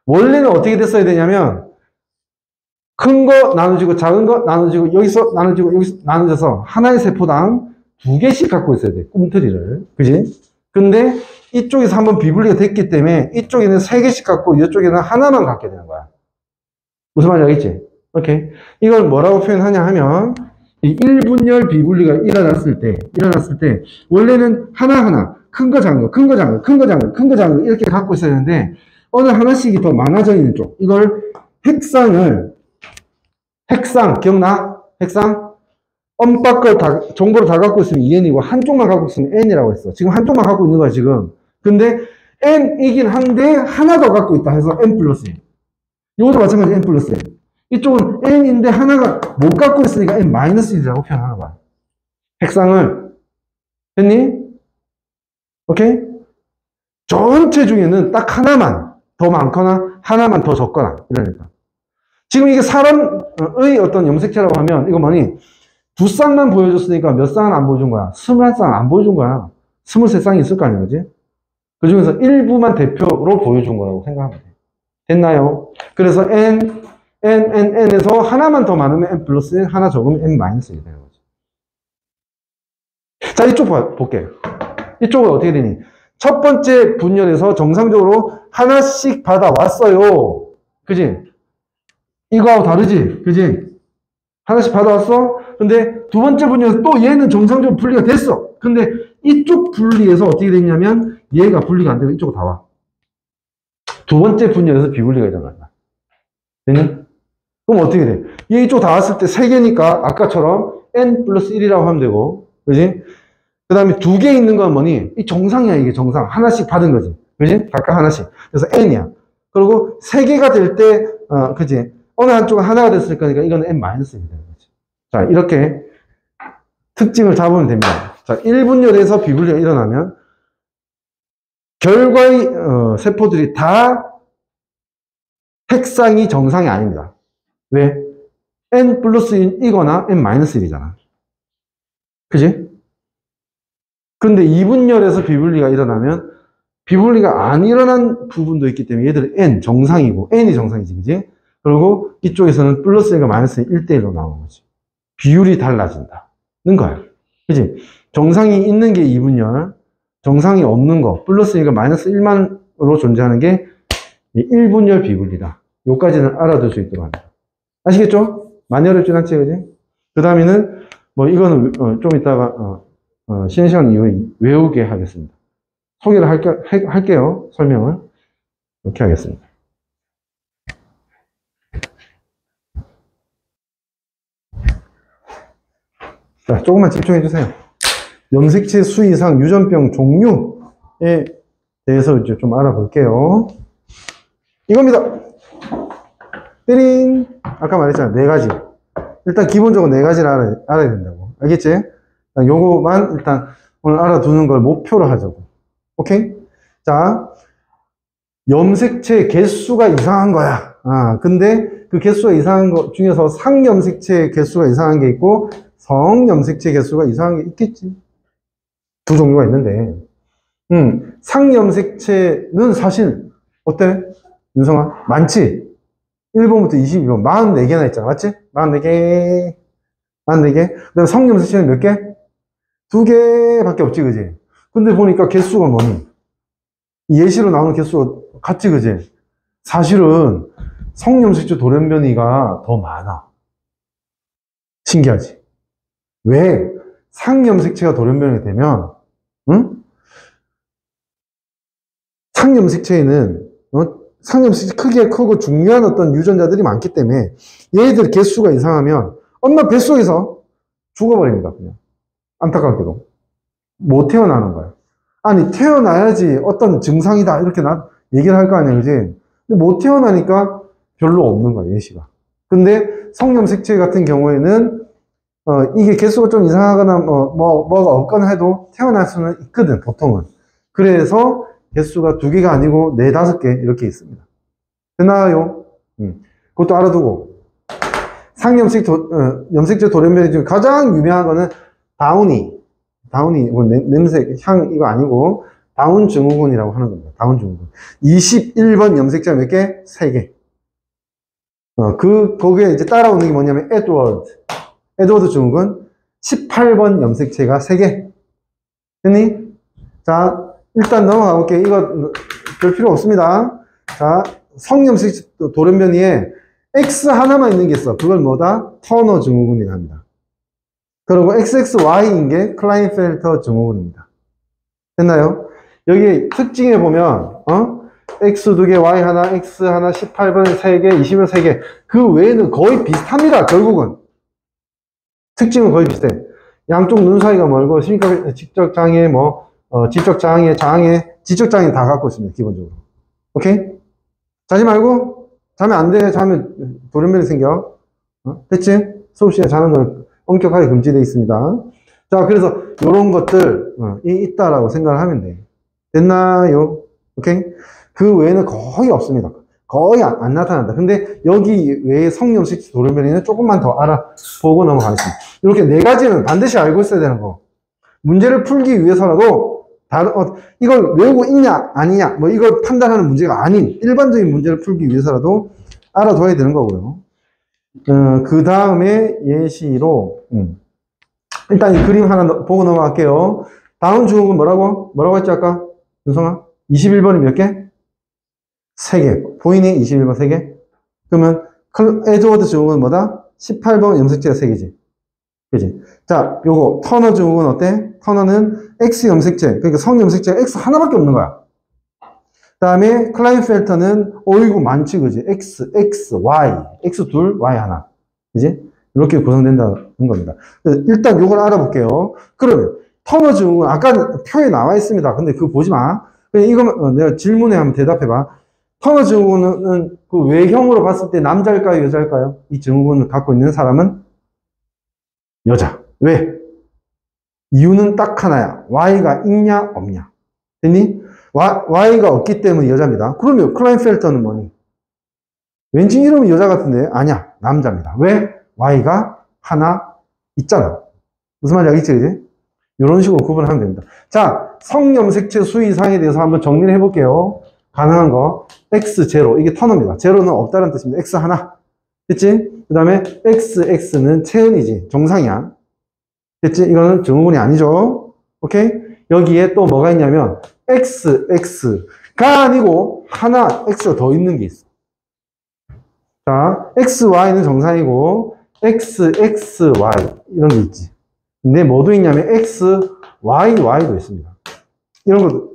원래는 어떻게 됐어야 되냐면 큰 거 나눠지고 작은 거 나눠지고 여기서 나눠져서 하나의 세포당 2개씩 갖고 있어야 돼. 꿈틀이를. 그지? 근데 이쪽에서 한번 비분리가 됐기 때문에 이쪽에는 3개씩 갖고 이쪽에는 하나만 갖게 되는 거야. 무슨 말인지 알겠지? 오케이. 이걸 뭐라고 표현하냐 하면 이 1분열 비분리가 일어났을 때 원래는 하나 큰 거 작은 거 이렇게 갖고 있어야 되는데 어느 하나씩이 더 많아져 있는 쪽 이걸 핵상 기억나? 핵상? 엄박 걸 정보를 다 갖고 있으면 2n이고 한쪽만 갖고 있으면 n이라고 했어. 지금 한쪽만 갖고 있는 거야 지금. 근데 n이긴 한데 하나 더 갖고 있다 해서 n 플러스 n. 이것도 마찬가지 n 플러스 n. 이쪽은 n인데 하나가 못 갖고 있으니까 n 마이너스 1이라고 표현하는 거야. 핵상을. 됐니? 오케이? 전체 중에는 딱 하나만 더 많거나 하나만 더 적거나 이러니까. 지금 이게 사람의 어떤 염색체라고 하면 이거 뭐니? 2쌍만 보여줬으니까 몇 쌍은 안 보여준 거야? 21쌍 안 보여준 거야. 23쌍이 있을 거 아니야, 그지? 그 중에서 일부만 대표로 보여준 거라고 생각하면 돼. 됐나요? 그래서 n에서 하나만 더 많으면 n 플러스 n, 하나 적으면 n 마이너스 1이 되는 거지. 자, 이쪽 볼게. 이쪽은 어떻게 되니? 첫 번째 분열에서 정상적으로 하나씩 받아왔어요. 그지? 이거하고 다르지? 그지? 하나씩 받아왔어? 근데 두 번째 분열에서 또 얘는 정상적으로 분리가 됐어. 근데 이쪽 분리에서 어떻게 됐냐면 얘가 분리가 안 되고 이쪽으로 다 와. 두 번째 분열에서 비분리가 일어난다. 됐니? 그럼 어떻게 돼? 얘 이쪽 다 왔을 때 3개니까 아까처럼 n 플러스 1이라고 하면 되고, 그지? 그 다음에 2개 있는 건 뭐니? 이 정상이야, 이게 정상. 하나씩 받은 거지. 그지? 각각 하나씩. 그래서 n이야. 그리고 3개가 될 때, 그지? 어느 한쪽은 하나가 됐을 거니까 이건 n-1이 되는 거지. 자, 이렇게 특징을 잡으면 됩니다. 자, 1분열에서 비분리가 일어나면 결과의 세포들이 다 핵상이 정상이 아닙니다. 왜? n 플러스 1이거나 n 마이너스 1이잖아. 그지? 근데 이분열에서 비분리가 일어나면 비분리가 안 일어난 부분도 있기 때문에 얘들은 n 정상이고 n이 정상이지, 그지? 그리고 이쪽에서는 플러스 1과 마이너스 1대1로 나오는 거지. 비율이 달라진다는 거야. 그지? 정상이 있는 게 이분열, 정상이 없는 거, 플러스 1과 마이너스 1만으로 존재하는 게 1분열 비분리다. 요까지는 알아둘 수 있도록 합니다. 아시겠죠? 많이 어렵진 않지, 그지? 그 다음에는, 뭐, 이거는 좀 이따가, 쉬는 시간 이후에 외우게 하겠습니다. 소개를 할게요. 설명을. 이렇게 하겠습니다. 자, 조금만 집중해 주세요. 염색체 수 이상 유전병 종류에 대해서 이제 좀 알아볼게요. 이겁니다. 띠링! 아까 말했잖아. 네 가지. 일단 기본적으로 네 가지를 알아야 된다고. 알겠지? 요거만 일단 오늘 알아두는 걸 목표로 하자고. 오케이? 자, 염색체 개수가 이상한 거야. 근데 그 개수가 이상한 것 중에서 상염색체 개수가 이상한 게 있고 성염색체 개수가 이상한 게 있겠지. 두 종류가 있는데, 상염색체는 사실 어때? 윤성아? 많지? 1번부터 22번, 44개나 있잖아. 맞지? 44개. 44개. 그 다음에 성염색체는 몇 개? 2개밖에 없지, 그지? 근데 보니까 개수가 뭐니? 예시로 나오는 개수가 같지, 그지? 사실은 성염색체 돌연변이가 더 많아. 신기하지? 왜? 상염색체가 돌연변이가 되면, 상염색체에는, 상염색체 크기가 크고 중요한 어떤 유전자들이 많기 때문에 얘들 개수가 이상하면 엄마 뱃속에서 죽어버립니다, 그냥. 안타깝게도. 못 태어나는 거야. 아니, 태어나야지 어떤 증상이다, 이렇게 얘기를 할 거 아니야, 그지? 근데 못 태어나니까 별로 없는 거야, 예시가. 근데 성염색체 같은 경우에는 이게 개수가 좀 이상하거나, 뭐가 없거나 해도 태어날 수는 있거든, 보통은. 그래서 개수가 2개가 아니고 4, 5개 이렇게 있습니다. 됐나요? 그것도 알아두고. 염색체 돌연변이 중에 가장 유명한 거는 다우니, 뭐 냄새, 향, 이거 아니고, 다운 증후군이라고 하는 겁니다. 다운 증후군. 21번 염색체 몇 개? 3개. 거기에 이제 따라오는 게 뭐냐면, 에드워드 증후군 18번 염색체가 3개. 됐니? 자, 일단 넘어가 볼게요. 이거 별 필요 없습니다. 자, 성염색체 돌연변이에 X 하나만 있는 게 있어. 그걸 뭐다? 터너 증후군이라 합니다. 그리고 XXY인 게 클라인펠터 증후군입니다. 됐나요? 여기 특징에 보면, X 2개, Y 하나, X 하나, 18번 3개, 20번 3개. 그 외에는 거의 비슷합니다, 결국은. 특징은 거의 비슷해. 양쪽 눈 사이가 멀고, 지적장애, 지적장애 다 갖고 있습니다, 기본적으로. 오케이? 자지 말고, 자면 안 돼. 자면 돌연변이 생겨. 됐지? 수업시간에 자는 건 엄격하게 금지되어 있습니다. 자, 그래서 이런 것들 있다라고 생각을 하면 돼. 됐나요? 오케이? 그 외에는 거의 없습니다. 거의 안 나타난다. 근데 여기 외에 성염색체 돌연변이는 조금만 더 알아보고 넘어가겠습니다. 이렇게 4가지는 반드시 알고 있어야 되는 거. 문제를 풀기 위해서라도 이걸 외우고 있냐 아니냐 뭐 이걸 판단하는 문제가 아닌 일반적인 문제를 풀기 위해서라도 알아둬야 되는 거고요. 그 다음에 예시로 일단 이 그림 하나 보고 넘어갈게요. 다운 증후군 뭐라고 했지 아까? 윤성아? 21번이 몇 개? 3개. 보이니? 21번 3개? 그러면 에드워드 증후군은 뭐다? 18번 염색체가 3개지. 그지? 자, 요거 터너 증후군 어때? 터너는 X 염색체, 그러니까 성염색체가 X 하나밖에 없는 거야. 그 다음에 클라인펠터는 어이구 많지, 그지? X, Y, X 둘, Y 하나. 그지? 이렇게 구성된다는 겁니다. 일단 요걸 알아볼게요. 그러면 터너 증후군 아까 표에 나와 있습니다. 근데 그거 보지 마. 이거만 내가 질문에 한번 대답해봐. 터너 증후군은 그 외형으로 봤을 때 남자일까요, 여자일까요? 이 증후군을 갖고 있는 사람은 여자. 왜? 이유는 딱 하나야. Y가 있냐, 없냐. 됐니? Y가 없기 때문에 여자입니다. 그러면 클라인펠터는 뭐니? 왠지 이름은 여자 같은데 아니야, 남자입니다. 왜? Y가 하나 있잖아. 무슨 말인지 알겠지, 그지? 이런 식으로 구분하면 됩니다. 자, 성염색체 수 이상에 대해서 한번 정리를 해볼게요. 가능한 거 X0, 이게 터너입니다. 제로는 없다는 뜻입니다. X 하나, 됐지? 그 다음에 XX, 체은이지, 정상이야. 됐지? 이거는 증후군이 아니죠. 오케이? 여기에 또 뭐가 있냐면 XX가 아니고 하나 X가 더 있는 게 있어. 자, XY는 정상이고 XXY 이런 게 있지. 근데 뭐도 있냐면 XYY도 있습니다. 이런 것도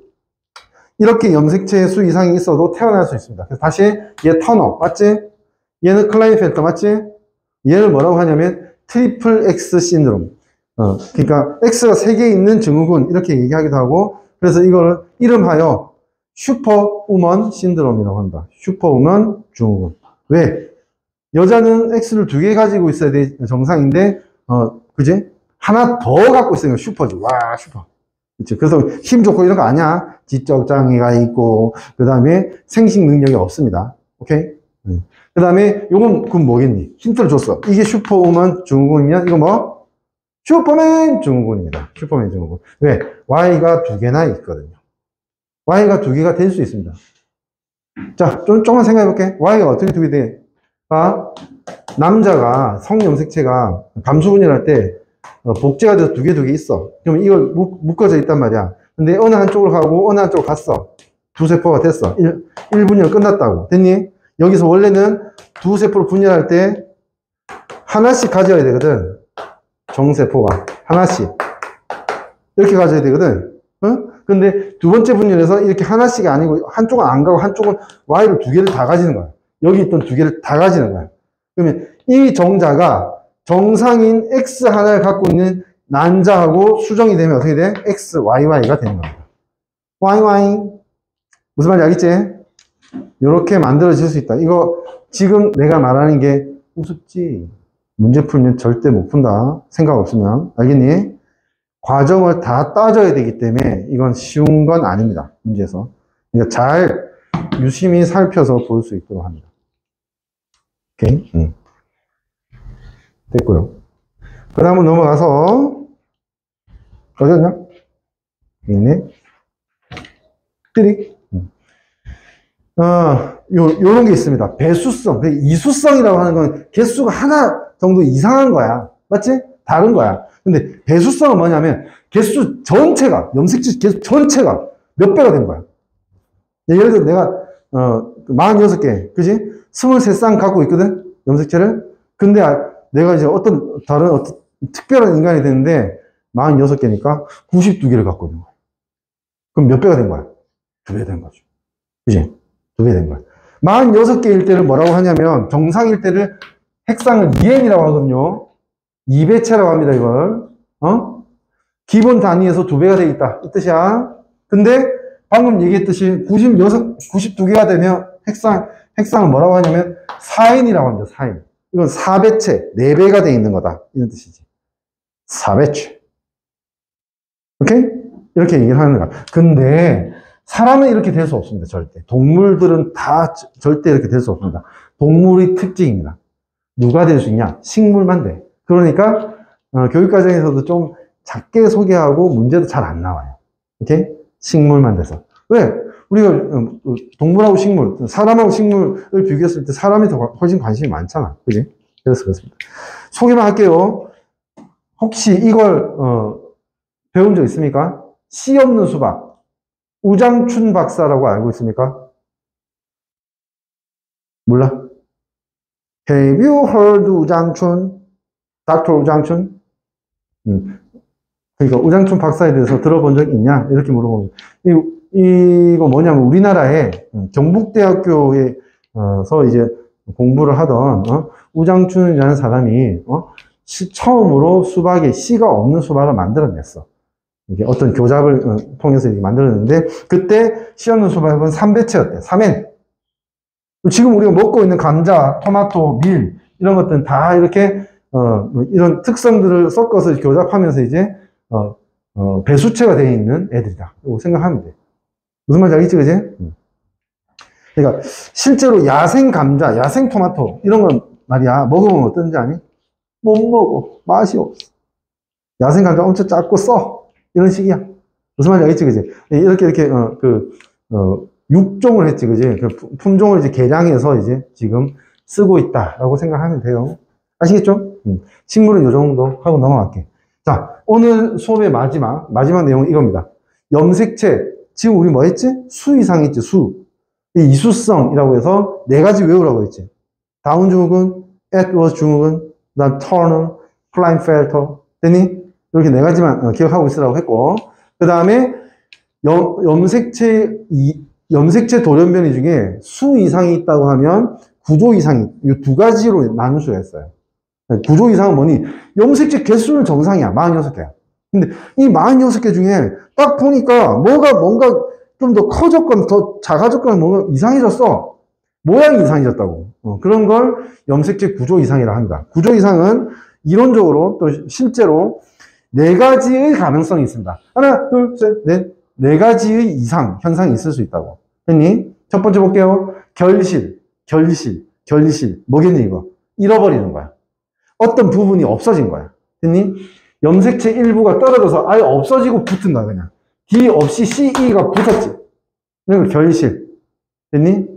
이렇게 염색체의 수 이상이 있어도 태어날 수 있습니다. 그래서 다시 얘 터너 맞지? 얘는 클라인펠터 맞지? 얘를 뭐라고 하냐면 트리플 X 신드롬. 그러니까 X가 3개 있는 증후군 이렇게 얘기하기도 하고, 그래서 이걸 이름하여 슈퍼우먼 신드롬이라고 한다. 슈퍼우먼 증후군. 왜? 여자는 X를 2개 가지고 있어야 돼 정상인데 그지? 하나 더 갖고 있으니까 슈퍼지. 와, 슈퍼. 그치? 그래서 힘 좋고 이런 거 아니야. 지적 장애가 있고 그 다음에 생식 능력이 없습니다. 오케이? 그 다음에 요건 그럼 뭐겠니? 힌트를 줬어. 이게 슈퍼우먼 증후군이면 이거 뭐? 슈퍼맨 증후군입니다. 슈퍼맨 증후군. 왜? Y가 2개나 있거든요. Y가 2개가 될 수 있습니다. 자, 조금만 생각해 볼게. Y가 어떻게 2개 돼? 남자가 성염색체가 감수분열할 때 복제가 돼서 2개 있어. 그러면 이걸 묶어져 있단 말이야. 근데 어느 한쪽으로 가고 어느 한쪽으로 갔어. 두 세포가 됐어. 1분열 끝났다고. 됐니? 여기서 원래는 두 세포를 분열할 때 하나씩 가져야 되거든. 정세포가 하나씩 이렇게 가져야 되거든. 근데 두 번째 분열에서 이렇게 하나씩이 아니고 한쪽은 안 가고 한쪽은 Y를 2개를 다 가지는 거야. 여기 있던 2개를 다 가지는 거야. 그러면 이 정자가 정상인 X 하나를 갖고 있는 난자하고 수정이 되면 어떻게 돼? XYY가 되는 겁니다. YY. 무슨 말인지 알겠지? 이렇게 만들어질 수 있다. 이거 지금 내가 말하는 게 우습지. 문제 풀면 절대 못 푼다. 생각 없으면. 알겠니? 과정을 다 따져야 되기 때문에 이건 쉬운 건 아닙니다. 문제에서. 그러니까 잘 유심히 살펴서 볼 수 있도록 합니다. 오케이? 됐고요. 그 다음은 넘어가서 어디였냐? 있네. 띠릭. 요런 게 있습니다. 배수성. 이수성이라고 하는 건 개수가 하나 정도 이상한 거야. 맞지? 다른 거야. 근데 배수성은 뭐냐면 개수 전체가, 염색체 개수 전체가 몇 배가 된 거야. 예를 들어 내가 46개, 그지? 23쌍 갖고 있거든? 염색체를. 근데 내가 이제 어떤 특별한 인간이 됐는데 46개니까 92개를 갖고 있는 거야. 그럼 몇 배가 된 거야? 2배 된 거죠. 그지? 2배 된 거야. 46개일 때를 뭐라고 하냐면 정상일 때를 핵상을 2N이라고 하거든요. 2배체라고 합니다, 이걸. 기본 단위에서 2배가 돼 있다. 이 뜻이야. 근데 방금 얘기했듯이 92개가 되면 핵상을 뭐라고 하냐면 4N이라고 합니다, 4N. 이건 4배체, 4배가 돼 있는 거다. 이런 뜻이지. 4배체. 오케이? 이렇게 얘기를 하는 거야. 근데 사람은 이렇게 될 수 없습니다, 절대. 동물들은 다 절대 이렇게 될 수 없습니다. 동물의 특징입니다. 누가 될 수 있냐? 식물만 돼. 그러니까 교육과정에서도 좀 작게 소개하고 문제도 잘 안 나와요. 오케이? 식물만 돼서. 왜? 우리가 동물하고 식물, 사람하고 식물을 비교했을 때 사람이 더 훨씬 관심이 많잖아. 그지? 그래서 그렇습니다. 소개만 할게요. 혹시 이걸 배운 적 있습니까? 씨 없는 수박. 우장춘 박사라고 알고 있습니까? 몰라? Have you heard 우장춘? 닥터 우장춘? 그러니까 우장춘 박사에 대해서 들어본 적 있냐? 이렇게 물어보면 이거 뭐냐면 우리나라에 경북대학교에서 이제 공부를 하던 우장춘이라는 사람이 처음으로 수박에 씨가 없는 수박을 만들어냈어. 이게 어떤 교잡을 통해서 이렇게 만들었는데 그때 씨 없는 수박은 3배체였대. 3N. 지금 우리가 먹고 있는 감자, 토마토, 밀 이런 것들은 다 이렇게 이런 특성들을 섞어서 교잡하면서 이제 배수체가 되어 있는 애들이다. 이거 생각하면 돼. 무슨 말인지 알겠지, 그지? 그러니까 실제로 야생 감자, 야생 토마토 이런 건 말이야 먹으면 어떤지 아니? 못 먹어. 맛이 없어. 야생 감자 엄청 작고 써. 이런 식이야. 무슨 말인지 알겠지, 그지? 이렇게 육종을 했지, 그지? 그 품종을 이제 개량해서 이제 지금 쓰고 있다라고 생각하면 돼요. 아시겠죠? 식물은 요 정도 하고 넘어갈게. 자, 오늘 수업의 마지막 내용은 이겁니다. 염색체. 지금 우리 뭐 했지? 수 이상 했지, 수. 이수성이라고 해서 네 가지 외우라고 했지. 다운 증후군, 에드워스 증후군, 그 다음 터널, 클라인펠터. 됐니? 이렇게 네 가지만 기억하고 있으라고 했고, 그 다음에 염색체 돌연변이 중에 수 이상이 있다고 하면 구조 이상이, 이 두 가지로 나눌 수가 있어요. 구조 이상은 뭐니? 염색체 개수는 정상이야. 46개야. 근데 이 46개 중에 딱 보니까 뭔가 좀 더 커졌거나 더 작아졌거나 뭔가 이상해졌어. 모양이 이상해졌다고. 그런 걸 염색체 구조 이상이라 합니다. 구조 이상은 이론적으로 또 실제로 네 가지의 가능성이 있습니다. 하나, 둘, 셋, 넷. 네 가지의 이상, 현상이 있을 수 있다고. 됐니? 첫 번째 볼게요. 결실. 뭐겠니, 이거? 잃어버리는 거야. 어떤 부분이 없어진 거야. 됐니? 염색체 일부가 떨어져서 아예 없어지고 붙은 거야, 그냥. D 없이 CE가 붙었지. 그러니까 결실. 됐니?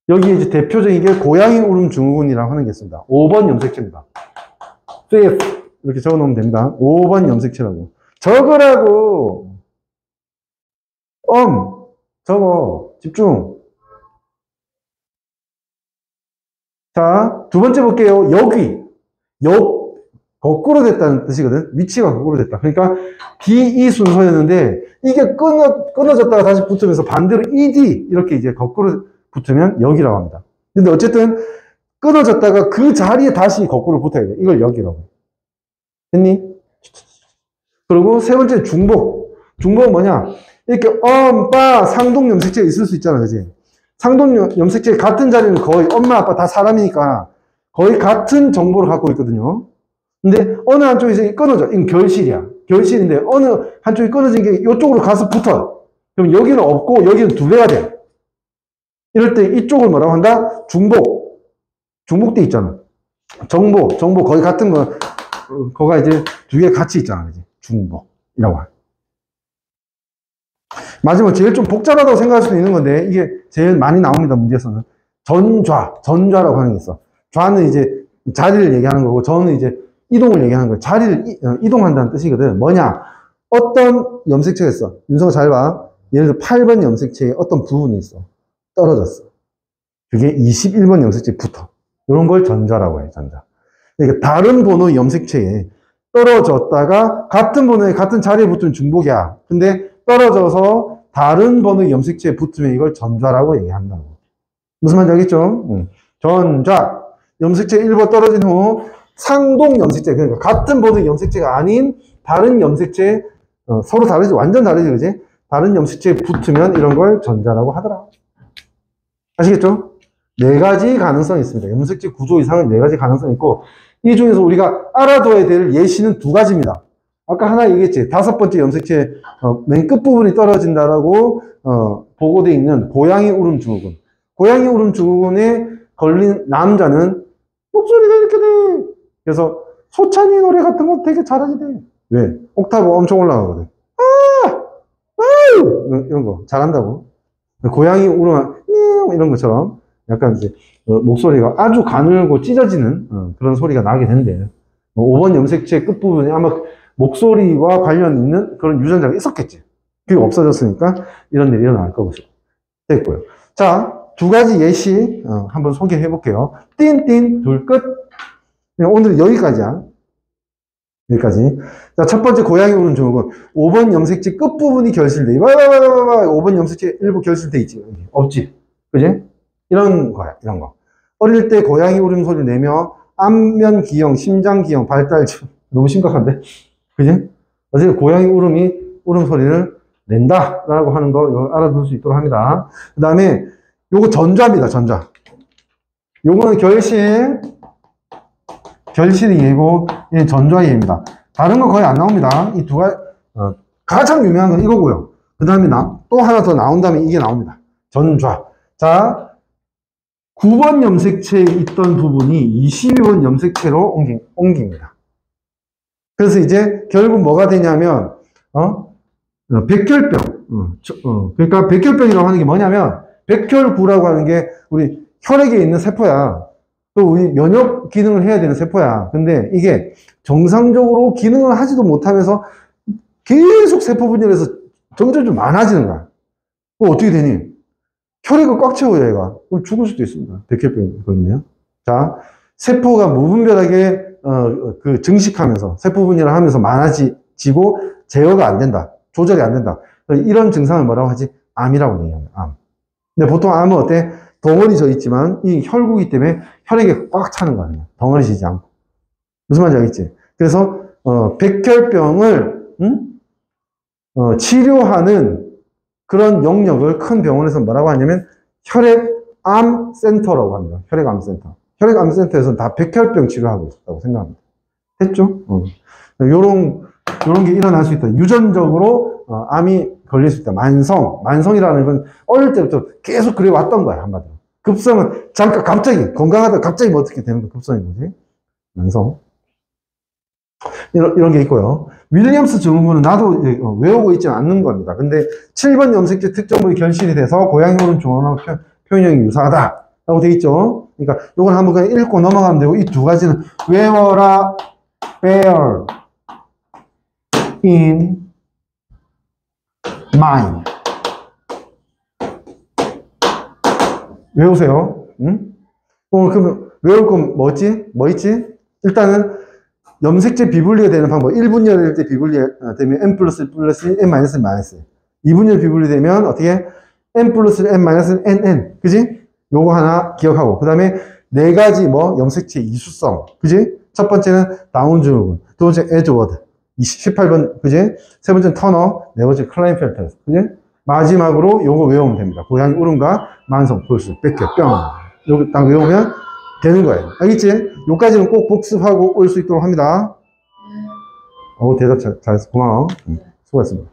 여기 이제 대표적인 게 고양이 울음 증후군이라고 하는 게 있습니다. 5번 염색체입니다. fifth. 이렇게 적어 놓으면 됩니다. 5번 염색체라고. 적으라고. 적어. 집중. 자, 두 번째 볼게요. 거꾸로 됐다는 뜻이거든. 위치가 거꾸로 됐다. 그러니까 DE 순서였는데 이게 끊어졌다가 다시 붙으면서 반대로 ED 이렇게 이제 거꾸로 붙으면 여기라고 합니다. 근데 어쨌든 끊어졌다가 그 자리에 다시 거꾸로 붙어야 돼. 이걸 여기라고. 됐니? 그리고 세 번째 중복. 중복은 뭐냐? 이렇게 상동 염색체 있을 수 있잖아, 그지? 상동 염색체 같은 자리는 거의 엄마, 아빠 다 사람이니까 거의 같은 정보를 갖고 있거든요. 근데 어느 한쪽에서 끊어져. 이건 결실이야. 결실인데 어느 한쪽이 끊어진 게 이쪽으로 가서 붙어. 그럼 여기는 없고 여기는 두 배가 돼. 이럴 때 이쪽을 뭐라고 한다? 중복. 중복돼 있잖아. 정보 거의 같은 거. 거가 이제 두 개 같이 있잖아, 그지? 중복이라고 하. 마지막 제일 좀 복잡하다고 생각할 수도 있는 건데 이게 제일 많이 나옵니다, 문제에서는. 전좌라고 하는 게 있어. 좌는 이제 자리를 얘기하는 거고 전은 이제 이동을 얘기하는 거야. 자리를 이동한다는 뜻이거든. 뭐냐? 어떤 염색체가 있어. 윤성아 잘 봐. 예를 들어 8번 염색체에 어떤 부분이 있어. 떨어졌어. 그게 21번 염색체에 붙어. 이런 걸 전좌라고 해, 전좌. 그러니까 다른 번호의 염색체에 떨어졌다가 같은 번호에 같은 자리에 붙으면 중복이야. 근데 떨어져서 다른 번호의 염색체에 붙으면 이걸 전좌라고 얘기한다고. 무슨 말인지 알겠죠? 전좌. 염색체 1번 떨어진 후 상동 염색체, 그러니까 같은 번호의 염색체가 아닌 다른 염색체, 서로 다르지, 완전 다르지, 그지? 다른 염색체에 붙으면 이런 걸 전자라고 하더라. 아시겠죠? 네 가지 가능성이 있습니다. 염색체 구조 이상은 네 가지 가능성이 있고, 이 중에서 우리가 알아둬야 될 예시는 두 가지입니다. 아까 하나 얘기했지. 다섯 번째 염색체, 맨 끝부분이 떨어진다라고, 보고되어 있는 고양이 울음 증후군. 고양이 울음 증후군에 걸린 남자는 목소리가 이렇게 돼. 그래서 소찬이 노래 같은 거 되게 잘하게 돼. 왜? 옥타브 엄청 올라가거든. 이런 거 잘한다고. 고양이 울음 이런 것처럼 약간 이제 목소리가 아주 가늘고 찢어지는 그런 소리가 나게 된대. 5번 염색체 끝부분에 아마 목소리와 관련 있는 그런 유전자가 있었겠지. 그게 없어졌으니까 이런 일이 일어날 거고 됐고요. 자, 두 가지 예시 한번 소개해 볼게요. 띵띵 둘 끝. 오늘 여기까지야. 여기까지. 자, 첫 번째 고양이 울음 증후군. 5번 염색체 끝부분이 결실돼. 5번 염색체 일부 결실돼 있지. 없지. 그지? 이런 거야. 이런 거. 어릴 때 고양이 울음 소리 내며 안면 기형, 심장 기형, 발달 너무 심각한데? 그지? 어쨌든 고양이 울음 소리를 낸다라고 하는 거 이거 알아둘 수 있도록 합니다. 그 다음에 요거 전좌입니다. 전좌. 요거는 결실이 예고, 얘 전좌의 예입니다. 다른 거 거의 안 나옵니다. 이 두 가지, 가장 유명한 건 이거고요. 그 다음에 또 하나 더 나온 다음에 이게 나옵니다. 전좌. 자, 9번 염색체에 있던 부분이 22번 염색체로 옮깁니다. 그래서 이제 결국 뭐가 되냐면, 백혈병. 그러니까 백혈병이라고 하는 게 뭐냐면, 백혈구라고 하는 게 우리 혈액에 있는 세포야. 또 우리 면역 기능을 해야 되는 세포야. 근데 이게 정상적으로 기능을 하지도 못하면서 계속 세포 분열해서 점점 좀 많아지는 거야. 그럼 어떻게 되니? 혈액을 꽉 채워요, 얘가. 그럼 죽을 수도 있습니다. 백혈병이거든요. 자, 세포가 무분별하게, 증식하면서, 세포 분열을 하면서 많아지고, 제어가 안 된다. 조절이 안 된다. 이런 증상을 뭐라고 하지? 암이라고 얘기합니다. 암. 근데 보통 암은 어때? 덩어리져 있지만, 이 혈구기 때문에 혈액이 꽉 차는 거예요. 덩어리지지 않고. 무슨 말인지 알겠지? 그래서, 백혈병을, 치료하는 그런 영역을 큰 병원에서 뭐라고 하냐면 혈액암센터라고 합니다. 혈액암센터. 혈액암센터에서는 다 백혈병 치료하고 있다고 생각합니다. 됐죠? 요런 게 일어날 수 있다. 유전적으로 암이 걸릴 수 있다. 만성이라는 건 어릴 때부터 계속 그래 왔던 거야, 한마디로. 급성은 잠깐 갑자기 건강하다 갑자기 뭐 어떻게 되는 거 급성인 거지. 만성. 이런 게 있고요. 윌리엄스 증후군은 나도 외우고 있지 않는 겁니다. 근데 7번 염색체 특정 부위 결실이 돼서 고양이호르몬 중원하고 표현형이 유사하다 라고 돼 있죠. 그러니까 이건 한번 그냥 읽고 넘어가면 되고, 이 두 가지는 외워라. bear in mind. 외우세요. 응? 그럼 외울 건 뭐 있지? 일단은 염색체 비분리가 되는 방법. 1분열일 때 비분리가 되면 n 플러스 1 플러스 n 마이너스 마이너스. 2분열 비분리되면 어떻게? n 플러스 n 마이너스 nn. 그지? 요거 하나 기억하고. 그 다음에 네 가지 염색체 이수성. 그지? 첫 번째는 다운 증후군. 두 번째 에드워드. 18번. 그지? 세 번째는 터너. 네 번째 클라인펠터. 그지? 마지막으로 요거 외우면 됩니다. 고양이 울음과 만성 골수, 백혈병. 요거 딱 외우면 되는 거예요. 알겠지? 요까지는 꼭 복습하고 올 수 있도록 합니다. 대답 잘했어. 고마워. 수고했습니다.